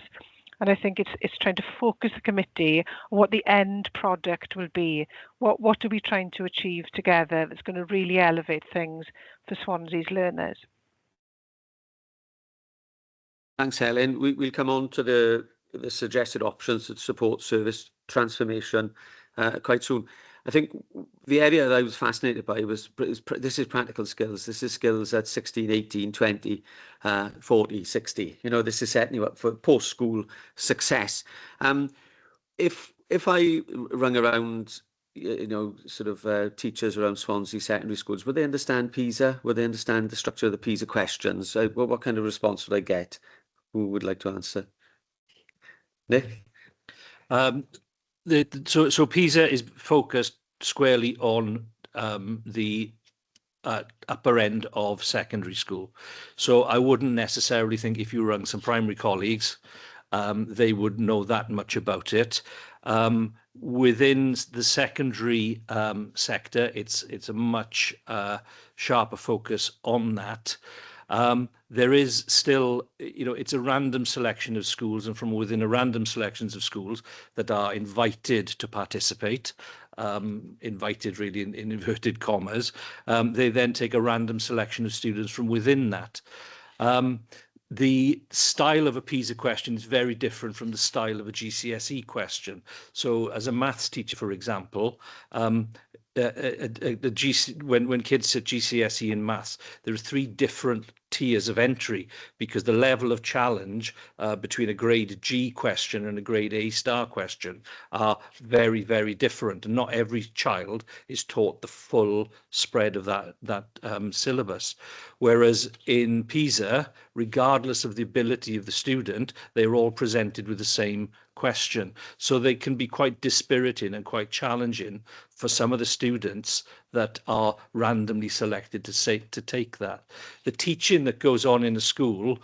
And I think it's trying to focus the committee on what the end product will be. What are we trying to achieve together that's going to really elevate things for Swansea's learners? Thanks, Helen. We'll come on to the suggested options to support service transformation quite soon. I think the area that I was fascinated by was this is practical skills. This is skills at 16, 18, 20, 40, 60. This is setting you up for post-school success. If I rung around, teachers around Swansea secondary schools, would they understand PISA? Would they understand the structure of the PISA questions? What kind of response would I get? Who would like to answer? Nick? So PISA is focused squarely on the upper end of secondary school. So I wouldn't necessarily think if you rang some primary colleagues, they would know that much about it. Within the secondary sector, it's a much sharper focus on that. There is still, it's a random selection of schools, and from within a random selections of schools that are invited to participate, invited really in inverted commas, they then take a random selection of students from within that. The style of a PISA question is very different from the style of a GCSE question. So as a maths teacher, for example, when kids sit GCSE in maths, there are 3 different tiers of entry, because the level of challenge between a grade G question and a grade A star question are very, very different. And not every child is taught the full spread of that syllabus. Whereas in PISA, regardless of the ability of the student, they're all presented with the same question. So they can be quite dispiriting and quite challenging for some of the students that are randomly selected to take that. The teaching that goes on in a school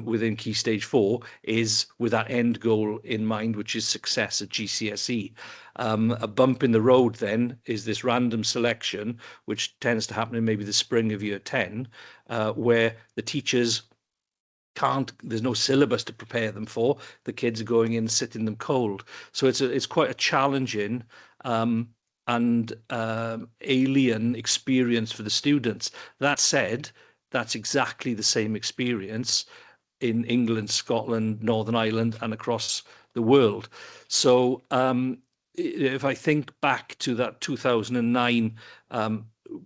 within Key Stage 4 is with that end goal in mind, which is success at GCSE. A bump in the road then is this random selection, which tends to happen in maybe the spring of year 10, where the teachers there's no syllabus to prepare them for. The kids are going in, sitting them cold. So it's quite a challenging and alien experience for the students. That said, that's exactly the same experience in England, Scotland, Northern Ireland, and across the world. So if I think back to that 2009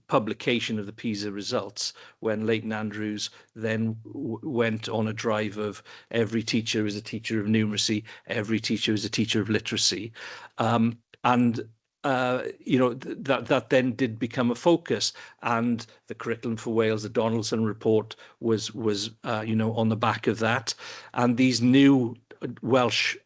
publication of the PISA results, when Leighton Andrews then went on a drive of every teacher is a teacher of numeracy, every teacher is a teacher of literacy, that then did become a focus, and the Curriculum for Wales, the Donaldson report was on the back of that, and these new Welsh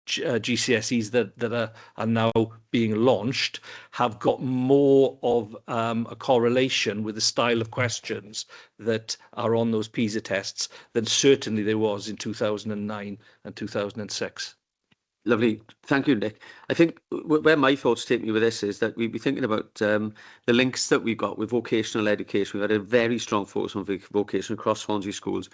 GCSEs that are now being launched have got more of a correlation with the style of questions that are on those PISA tests than certainly there was in 2009 and 2006. Lovely. Thank you, Nick. I think where my thoughts take me with this is that we'd be thinking about the links that we've got with vocational education. We've had a very strong focus on vocation across Swansea schools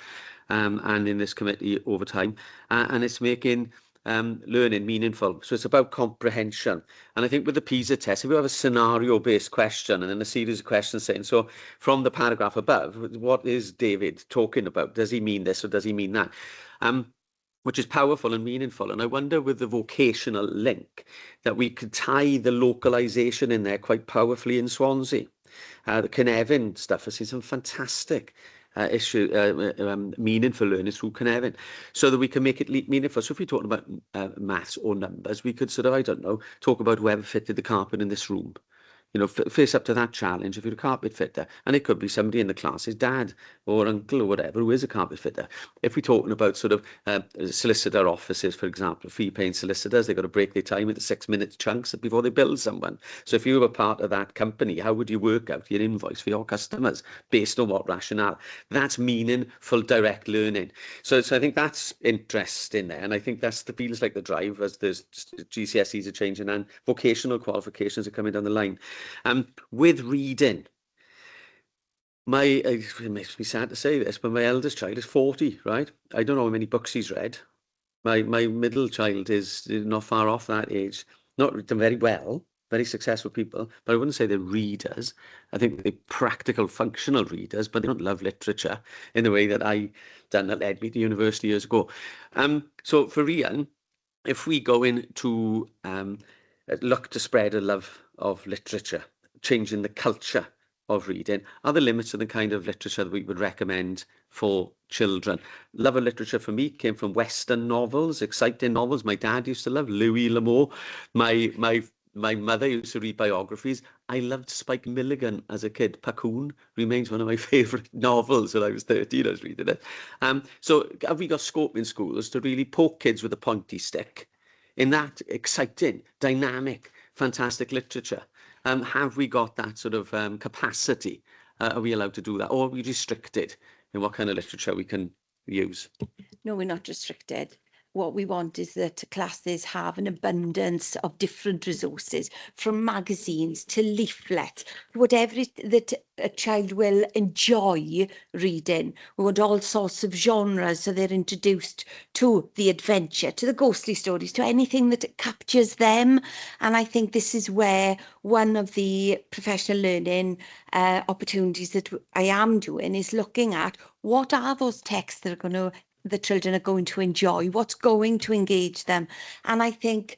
and in this committee over time. And it's making learning meaningful. So it's about comprehension. And I think with the PISA test, if you have a scenario-based question and then a series of questions saying, so from the paragraph above, what is David talking about? Does he mean this or does he mean that? Which is powerful and meaningful. And I wonder with the vocational link that we could tie the localization in there quite powerfully in Swansea. The Cynefin stuff has seen some fantastic meaningful learning through Cynefin, so that we can make it meaningful. So if we're talking about maths or numbers, we could sort of, I don't know, talk about whoever fitted the carpet in this room. You know, face up to that challenge if you're a carpet fitter. And it could be somebody in the class, his dad or uncle or whatever, who is a carpet fitter. If we're talking about sort of solicitor offices, for example, fee-paying solicitors, they've got to break their time into 6-minute chunks before they bill someone. So if you were part of that company, how would you work out your invoice for your customers based on what rationale? That's meaningful direct learning. So I think that's interesting there. And I think that's feels like the drive as the GCSEs are changing and vocational qualifications are coming down the line. With reading, it makes me sad to say this, but my eldest child is 40, right? I don't know how many books he's read. My middle child is not far off that age. Not done very well, very successful people, but I wouldn't say they're readers. I think they're practical, functional readers, but they don't love literature in the way that I done that led me to university years ago. So for Ian, if we go into look to spread a love of literature, changing the culture of reading, are the limits of the kind of literature that we would recommend for children? Love of literature for me came from Western novels, exciting novels. My dad used to love Louis L'Amour. My mother used to read biographies. I loved Spike Milligan as a kid. Pacoon remains one of my favourite novels. When I was 13, I was reading it. So have we got scope in schools to really poke kids with a pointy stick in that exciting, dynamic, fantastic literature? Have we got that sort of capacity? Are we allowed to do that? Or are we restricted in what kind of literature we can use? No, we're not restricted. What we want is that classes have an abundance of different resources, from magazines to leaflets, whatever that a child will enjoy reading. We want all sorts of genres, so they're introduced to the adventure, to the ghostly stories, to anything that captures them. And I think this is where one of the professional learning opportunities that I am doing is looking at what are those texts that are going to the children are going to enjoy, what's going to engage them. And I think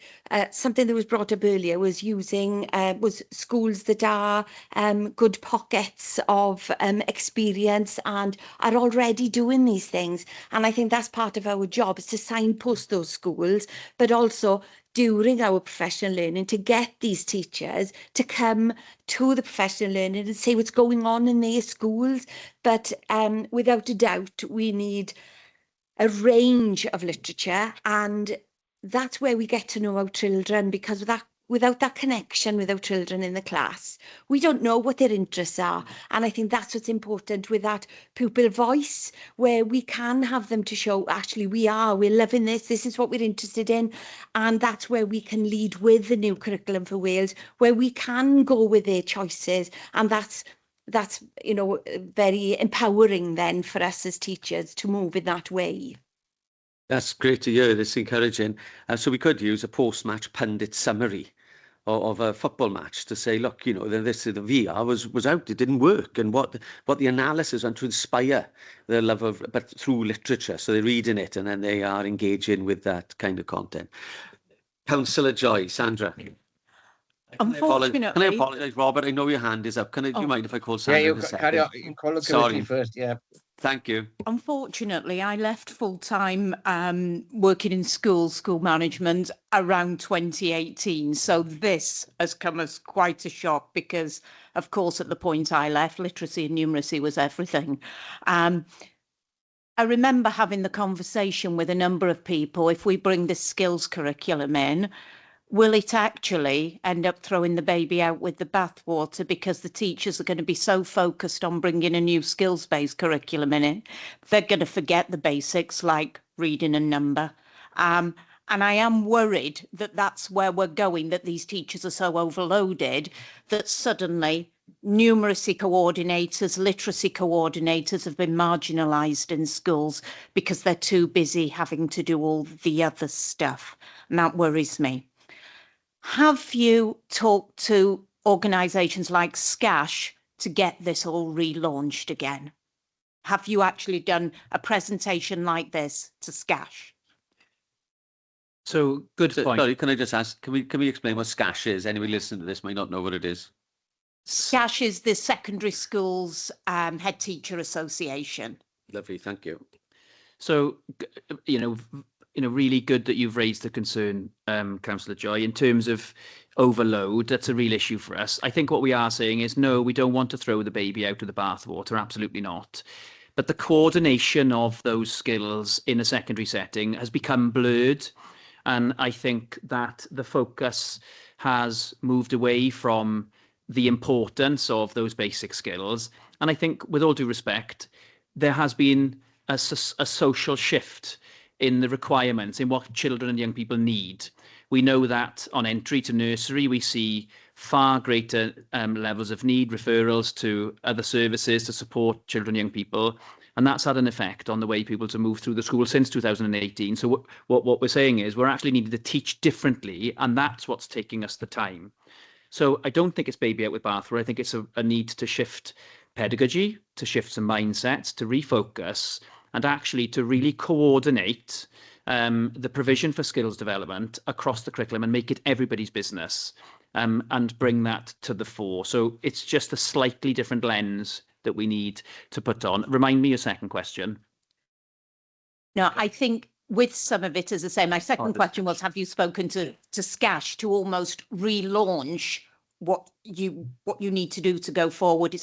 something that was brought up earlier was was schools that are good pockets of experience and are already doing these things. And I think that's part of our job, is to signpost those schools, but also during our professional learning to get these teachers to come to the professional learning and say what's going on in their schools. But without a doubt, we need a range of literature, and that's where we get to know our children, because without that connection with our children in the class, we don't know what their interests are. And I think that's what's important with that pupil voice, where we can have them to show, actually, we're loving this is what we're interested in. And that's where we can lead with the new curriculum for Wales, where we can go with their choices. And that's very empowering then for us as teachers to move in that way. That's great to hear. It's encouraging. So we could use a post-match pundit summary of a football match to say, look, the VR was out, it didn't work, and what the analysis and to inspire the love of, but through literature. So they're reading it and then they are engaging with that kind of content. Councillor Joy, Sandra. Unfortunately, can I apologise, Robert? I know your hand is up. Do you mind if I call Sandra? Yeah, you in a second? carry on. You call the Sorry. committee first. Yeah. Thank you. Unfortunately, I left full-time working in school management around 2018. So this has come as quite a shock because, of course, at the point I left, literacy and numeracy was everything. I remember having the conversation with a number of people, if we bring this skills curriculum in, will it actually end up throwing the baby out with the bathwater, because the teachers are going to be so focused on bringing a new skills-based curriculum in, they're going to forget the basics like reading and number. And I am worried that that's where we're going, that these teachers are so overloaded that suddenly numeracy coordinators, literacy coordinators have been marginalised in schools because they're too busy having to do all the other stuff. And that worries me. Have you talked to organisations like SCASH to get this all relaunched again? Have you actually done a presentation like this to SCASH? So good point. Sorry, can I just ask, can we explain what SCASH is? Anybody listening to this might not know what it is. SCASH is the Secondary Schools Head Teacher Association. Lovely, thank you. So, really good that you've raised the concern, Councillor Joy, in terms of overload. That's a real issue for us. I think what we are saying is, no, we don't want to throw the baby out with the bathwater, absolutely not. But the coordination of those skills in a secondary setting has become blurred. And I think that the focus has moved away from the importance of those basic skills. And I think, with all due respect, there has been a social shift in the requirements, in what children and young people need. We know that on entry to nursery, we see far greater levels of need, referrals to other services to support children and young people. And that's had an effect on the way people to move through the school since 2018. So what we're saying is we're actually needing to teach differently, and that's what's taking us the time. So I don't think it's baby out with bathwater. I think it's a need to shift pedagogy, to shift some mindsets, to refocus, and actually to really coordinate the provision for skills development across the curriculum and make it everybody's business, and bring that to the fore. So it's just a slightly different lens that we need to put on. Remind me your second question. No, I think with some of it, as I say, my second question was, have you spoken to SCASH to almost relaunch what you need to do to go forward?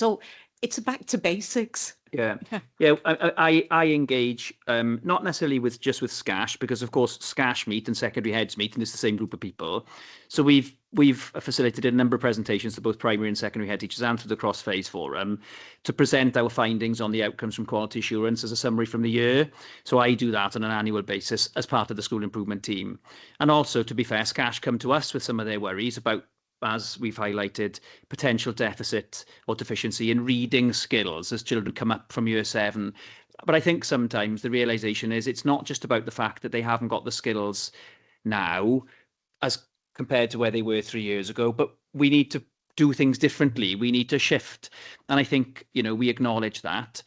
It's back to basics. Yeah. I engage not necessarily with SCASH, because of course SCASH meet and secondary heads meet, and it's the same group of people. So we've facilitated a number of presentations to both primary and secondary head teachers and to the Cross Phase Forum to present our findings on the outcomes from quality assurance as a summary from the year. So I do that on an annual basis as part of the school improvement team. And also, to be fair, SCASH come to us with some of their worries about, as we've highlighted, potential deficit or deficiency in reading skills as children come up from year 7. But I think sometimes the realization is it's not just about the fact that they haven't got the skills now as compared to where they were 3 years ago, but we need to do things differently. We need to shift. And I think, we acknowledge that.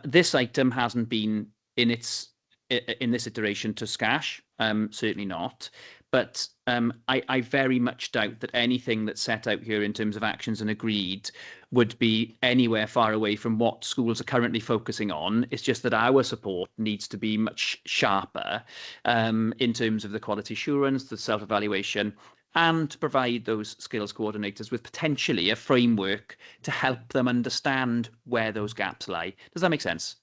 This item hasn't been in its in this iteration to Scash, certainly not. But I very much doubt that anything that's set out here in terms of actions and agreed would be anywhere far away from what schools are currently focusing on. It's just that our support needs to be much sharper in terms of the quality assurance, the self-evaluation, and to provide those skills coordinators with potentially a framework to help them understand where those gaps lie. Does that make sense?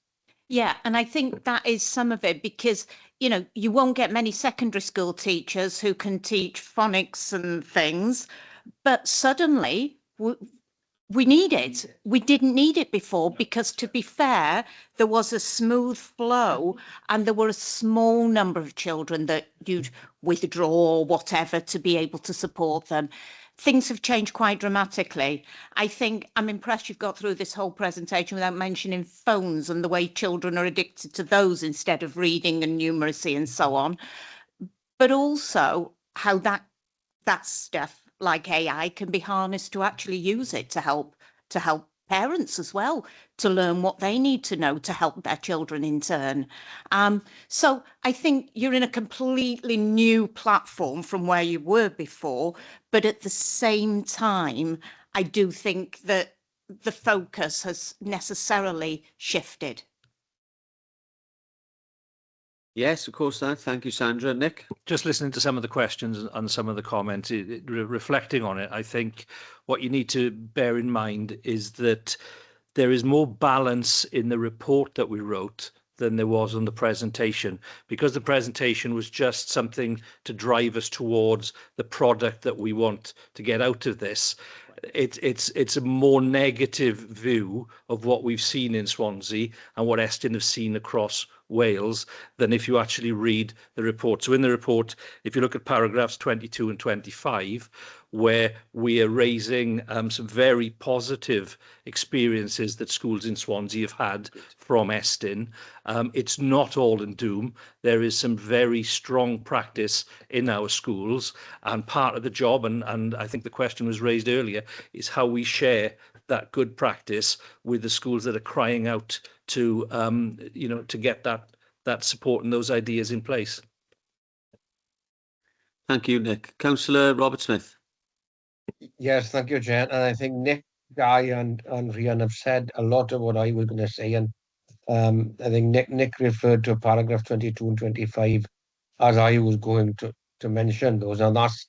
Yeah, and I think that is some of it because, you know, you won't get many secondary school teachers who can teach phonics and things, but suddenly we need it. We didn't need it before because, to be fair, there was a smooth flow and there were a small number of children that you'd withdraw or whatever to be able to support them. Things have changed quite dramatically. I think I'm impressed you've got through this whole presentation without mentioning phones and the way children are addicted to those instead of reading and numeracy and so on. But also how that stuff like AI can be harnessed to actually use it to help parents as well to learn what they need to know to help their children in turn. So I think you're in a completely new platform from where you were before, but at the same time, I do think that the focus has necessarily shifted. Yes, of course, that. Thank you, Sandra. Nick? Just listening to some of the questions and some of the comments, reflecting on it, I think what you need to bear in mind is that there is more balance in the report that we wrote than there was on the presentation, because the presentation was just something to drive us towards the product that we want to get out of this. It's a more negative view of what we've seen in Swansea and what Estyn have seen across Wales than if you actually read the report. So in the report, if you look at paragraphs 22 and 25, where we are raising some very positive experiences that schools in Swansea have had from Estyn. It's not all in doom. There is some very strong practice in our schools, and part of the job, and I think the question was raised earlier, is how we share that good practice with the schools that are crying out to, to get that support and those ideas in place. Thank you, Nick. Councillor Robert Smith. Yes, thank you, Jen. And I think Nick, Guy, and Rhian have said a lot of what I was going to say. And I think Nick referred to paragraph 22 and 25 as I was going to mention those. And that's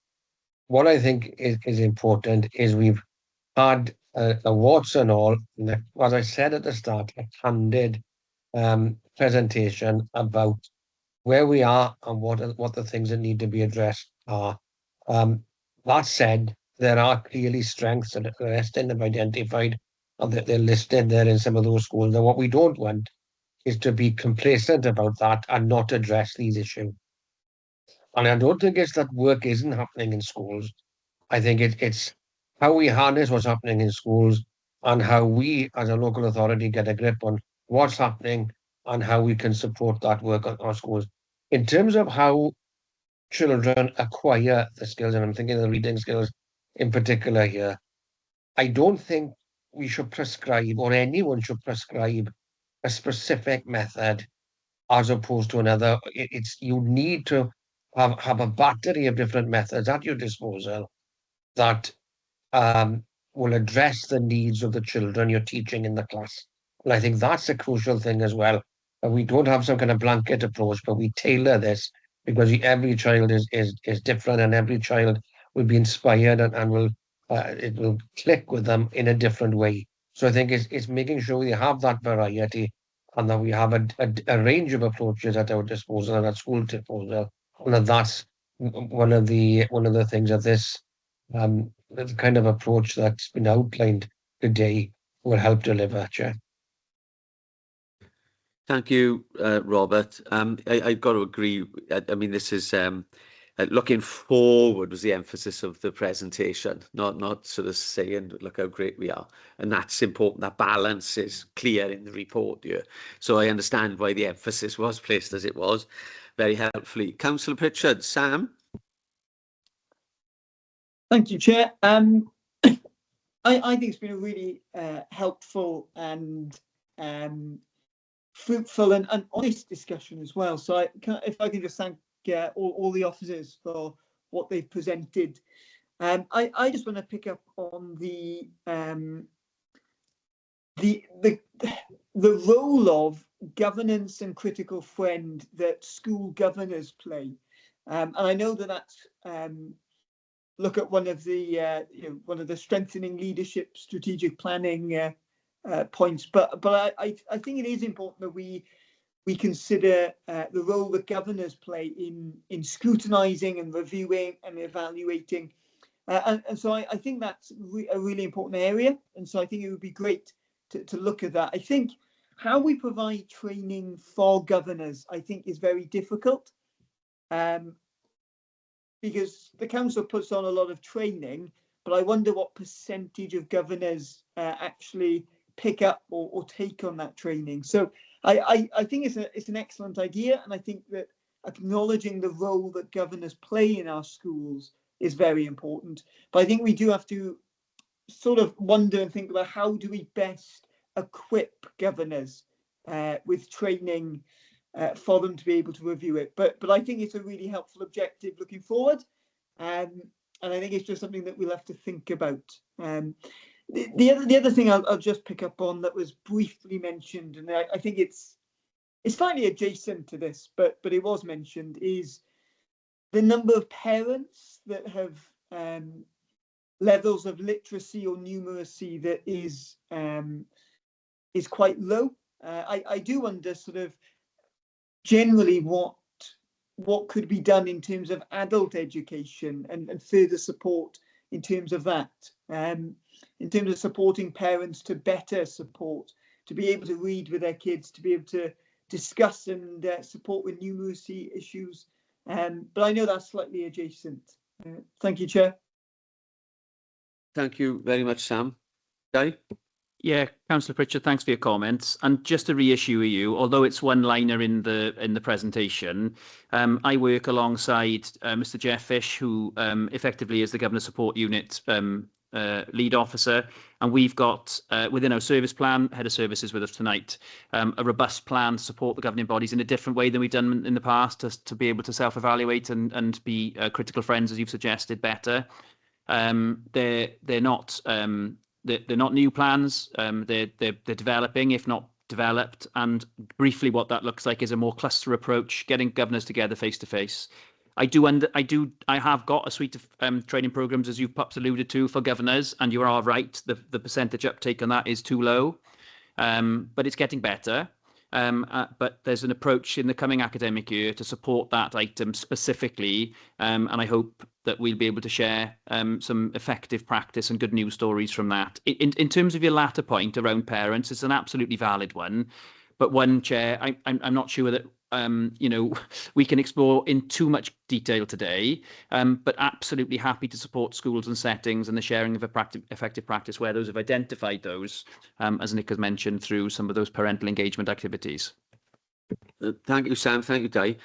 what I think is important is we've had a warts and all, as I said at the start, a candid presentation about where we are and what the things that need to be addressed are. That said, there are clearly strengths that the Estyn have identified and that they're listed there in some of those schools. And what we don't want is to be complacent about that and not address these issues. And I don't think it's that work isn't happening in schools. I think it's how we harness what's happening in schools and how we as a local authority get a grip on what's happening and how we can support that work on our schools. In terms of how children acquire the skills, and I'm thinking of the reading skills in particular here, I don't think we should prescribe, or anyone should prescribe, a specific method as opposed to another. You need to have a battery of different methods at your disposal that will address the needs of the children you're teaching in the class. And I think that's a crucial thing as well. And we don't have some kind of blanket approach, but we tailor this because every child is different, and every child will be inspired and will it will click with them in a different way. So I think it's making sure we have that variety and that we have a range of approaches at our disposal and at school disposal. And that's one of the things that this the kind of approach that's been outlined today will help deliver, Chair. Thank you, Robert. I've got to agree. I mean, this is looking forward was the emphasis of the presentation, not sort of saying, look how great we are. And that's important. That balance is clear in the report here. So I understand why the emphasis was placed as it was, very helpfully. Councillor Pritchard, Sam? Thank you, Chair. I think it's been a really helpful and fruitful and honest discussion as well. So if I can just thank all the officers for what they've presented. I just want to pick up on the role of governance and critical friend that school governors play, and I know that's look at one of the strengthening leadership strategic planning points, but I think it is important that we consider the role that governors play in scrutinising and reviewing and evaluating, and so I think that's a really important area, and so I think it would be great to look at that. I think how we provide training for governors, I think, is very difficult, because the council puts on a lot of training, but I wonder what percentage of governors actually pick up or take on that training. So I think it's an excellent idea, and I think that acknowledging the role that governors play in our schools is very important. But I think we do have to sort of wonder and think about how do we best equip governors with training for them to be able to review it. But I think it's a really helpful objective looking forward, and I think it's just something that we'll have to think about. The other thing I'll just pick up on that was briefly mentioned, and I think it's slightly adjacent to this, but it was mentioned, is the number of parents that have levels of literacy or numeracy that is quite low. I do wonder sort of generally what could be done in terms of adult education and further support in terms of that, in terms of supporting parents to better support, to be able to read with their kids, to be able to discuss and support with numeracy issues. But I know that's slightly adjacent. Thank you, Chair. Thank you very much, Sam. Guy? Yeah, Councillor Pritchard, thanks for your comments. And just to reassure you, although it's one-liner in the presentation, I work alongside Mr. Jeff Fish, who effectively is the Governor Support Unit lead officer, and we've got within our service plan, head of services with us tonight, a robust plan to support the governing bodies in a different way than we've done in the past, to be able to self-evaluate and be critical friends, as you've suggested, better. They're not new plans. They're developing, if not developed. And briefly, what that looks like is a more cluster approach, getting governors together face to face. I have got a suite of training programs, as you've perhaps alluded to, for governors, and you are right. The percentage uptake on that is too low, but it's getting better. But there's an approach in the coming academic year to support that item specifically, and I hope that we'll be able to share some effective practice and good news stories from that. In terms of your latter point around parents, it's an absolutely valid one, but one, Chair, I'm not sure that we can explore in too much detail today, but absolutely happy to support schools and settings and the sharing of effective practice where those have identified those, as Nick has mentioned, through some of those parental engagement activities. Thank you, Sam. Thank you, Di.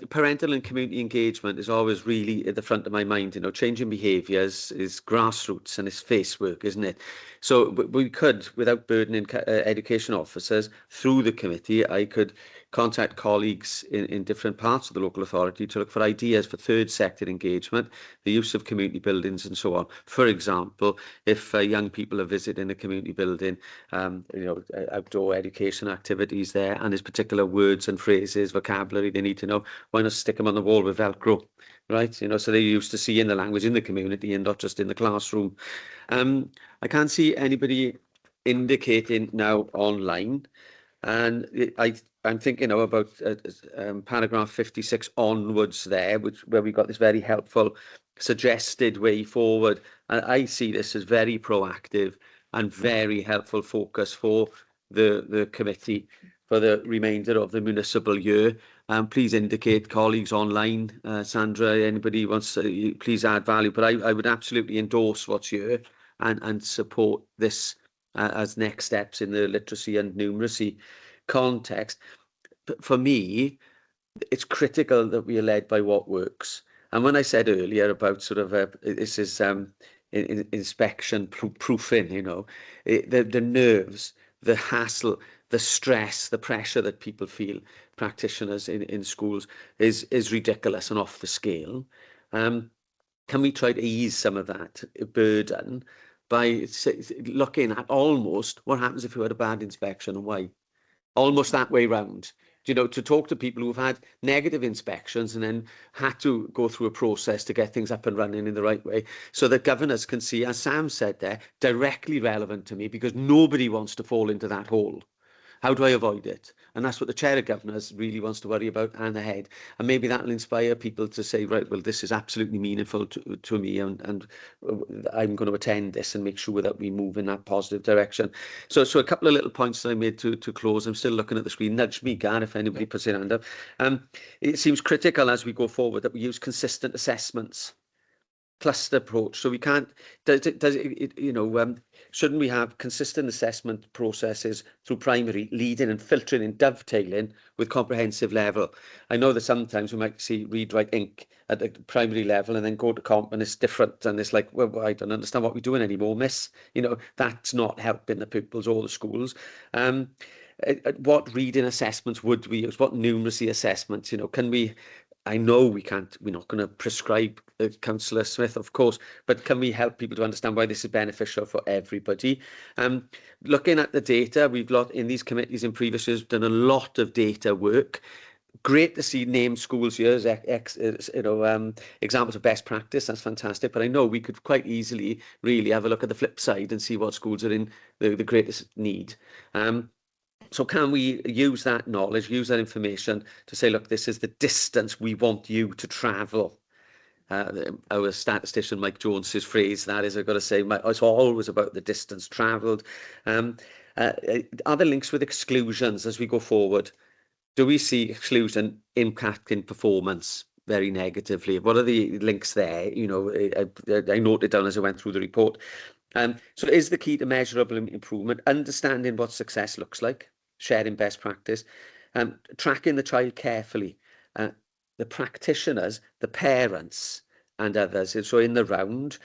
Parental and community engagement is always really at the front of my mind. Changing behaviours is grassroots and it's face work, isn't it? So we could, without burdening education officers, through the committee, I could contact colleagues in different parts of the local authority to look for ideas for third sector engagement, the use of community buildings and so on. For example, if young people are visiting a community building, outdoor education activities there, and there's particular words and phrases, vocabulary they need to know, why not stick them on the wall with Velcro, right? So they're used to seeing the language in the community and not just in the classroom. I can't see anybody indicating now online, and I'm thinking about paragraph 56 onwards there, where we got this very helpful suggested way forward. And I see this as very proactive and very helpful focus for the committee for the remainder of the municipal year. Please indicate, colleagues online, Sandra, anybody wants to, please add value. But I would absolutely endorse what's here and support this as next steps in the literacy and numeracy context. But for me, it's critical that we are led by what works. And when I said earlier about sort of this is inspection proofing, the nerves, the hassle, the stress, the pressure that people feel, practitioners in schools, is ridiculous and off the scale. Can we try to ease some of that burden by looking at almost what happens if you had a bad inspection and why? Almost that way round. You know, to talk to people who've had negative inspections and then had to go through a process to get things up and running in the right way, so that governors can see, as Sam said there, directly relevant to me, because nobody wants to fall into that hole. How do I avoid it? And that's what the chair of governors really wants to worry about, and the head. And maybe that will inspire people to say, right, well, this is absolutely meaningful to me, and I'm going to attend this and make sure that we move in that positive direction. So a couple of little points that I made to close. I'm still looking at the screen. Nudge me, Gar, if anybody puts their hand up. It seems critical as we go forward that we use consistent assessments, cluster approach. So we can't, shouldn't we have consistent assessment processes through primary, leading and filtering and dovetailing with comprehensive level? I know that sometimes we might see read, write, ink at the primary level and then go to comp and it's different, and it's like, well, I don't understand what we're doing anymore, miss. You know, that's not helping the pupils or the schools. What reading assessments would we use? What numeracy assessments? You know, can we? I know we're not going to prescribe Councillor Smith, of course, but can we help people to understand why this is beneficial for everybody? Looking at the data, we've got in these committees in previous years, done a lot of data work. Great to see named schools here as examples of best practice. That's fantastic. But I know we could quite easily really have a look at the flip side and see what schools are in the greatest need. So can we use that knowledge, use that information to say, look, this is the distance we want you to travel? Our statistician, Mike Jones's phrase, that is, I've got to say, it's always about the distance travelled. Are there links with exclusions as we go forward? Do we see exclusion impacting performance very negatively? What are the links there? You know, I noted down as I went through the report. So is the key to measurable improvement understanding what success looks like, sharing best practice, tracking the child carefully, the practitioners, the parents and others. So in the round,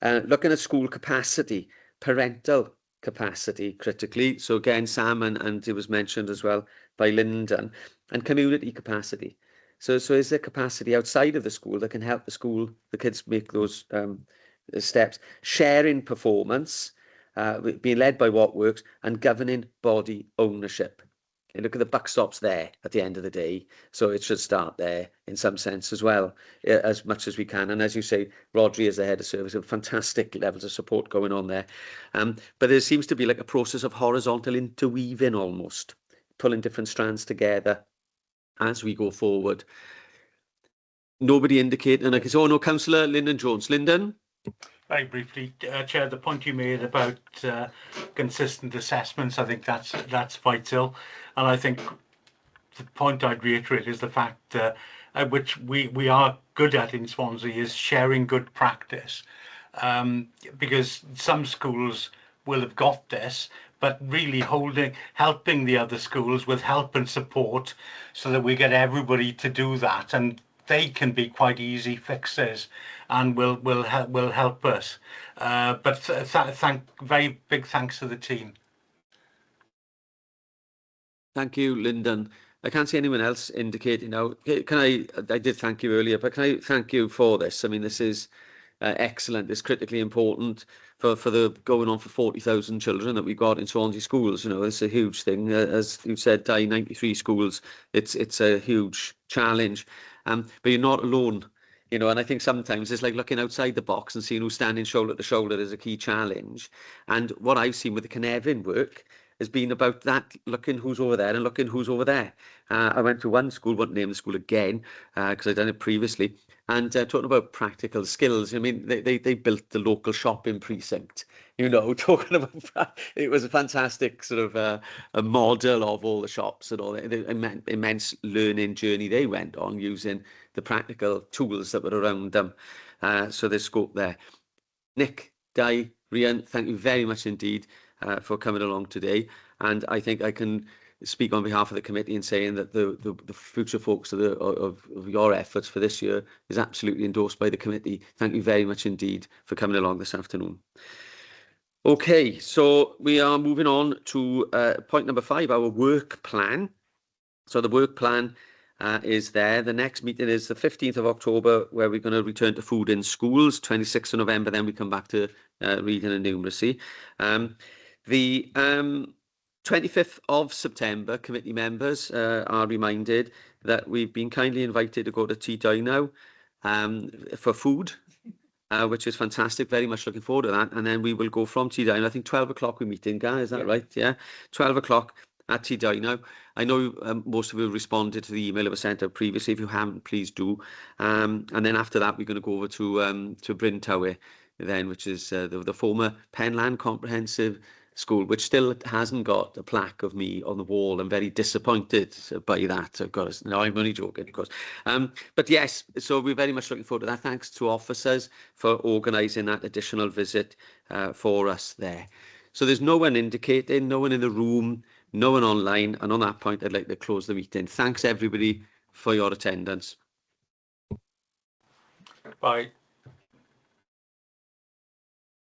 looking at school capacity, parental capacity critically. So again, Sam, and it was mentioned as well by Lyndon, and community capacity. So is there capacity outside of the school that can help the kids make those steps, sharing performance, being led by what works, and governing body ownership. And look at the buck stops there at the end of the day. So it should start there in some sense as well, as much as we can. And as you say, Rodri as the head of service, have fantastic levels of support going on there. But there seems to be like a process of horizontal interweaving almost, pulling different strands together as we go forward. Nobody indicating, and I can say, oh no, Councillor Lyndon Jones. Lyndon? Very briefly, Chair, the point you made about consistent assessments, I think that's vital. And I think the point I'd reiterate is the fact which we are good at in Swansea is sharing good practice. Because some schools will have got this, but really helping the other schools with help and support so that we get everybody to do that. And they can be quite easy fixes and will help us. But very big thanks to the team. Thank you, Lyndon. I can't see anyone else indicating now. I did thank you earlier, but can I thank you for this? I mean, this is excellent. It's critically important for the going on for 40,000 children that we've got in Swansea schools. You know, it's a huge thing. As you said, 93 schools. It's a huge challenge. But you're not alone. You know, and I think sometimes it's like looking outside the box and seeing who's standing shoulder to shoulder is a key challenge. And what I've seen with the Cynefin work has been about that, looking who's over there and looking who's over there. I went to one school, won't name the school again, because I'd done it previously, and talking about practical skills. I mean, they built the local shopping precinct, you know, talking about, it was a fantastic sort of a model of all the shops and all the immense learning journey they went on using the practical tools that were around them. So there's scope there. Nick, Di, Rhian, thank you very much indeed for coming along today. And I think I can speak on behalf of the committee in saying that the future focus of your efforts for this year is absolutely endorsed by the committee. Thank you very much indeed for coming along this afternoon. Okay, so we are moving on to point number 5, our work plan. So the work plan is there. The next meeting is the 15th of October, where we're going to return to food in schools. 26th of November, then we come back to reading and numeracy. The 25th of September, committee members are reminded that we've been kindly invited to go to Tea Dino for food. Which is fantastic. Very much looking forward to that. And then we will go from Tea Dino. I think 12 o'clock we meet in, Guy, is that right? Yeah, 12 o'clock at Tea Dino. I know most of you responded to the email that was sent out previously. If you haven't, please do. And then after that, we're going to go over to Bryn Tywr then, which is the former Penland Comprehensive School, which still hasn't got a plaque of me on the wall. I'm very disappointed by that. Of course, no, I'm only joking, of course. But yes, so we're very much looking forward to that. Thanks to officers for organising that additional visit for us there. So there's no one indicating, no one in the room, no one online. And on that point, I'd like to close the meeting. Thanks, everybody, for your attendance. Bye.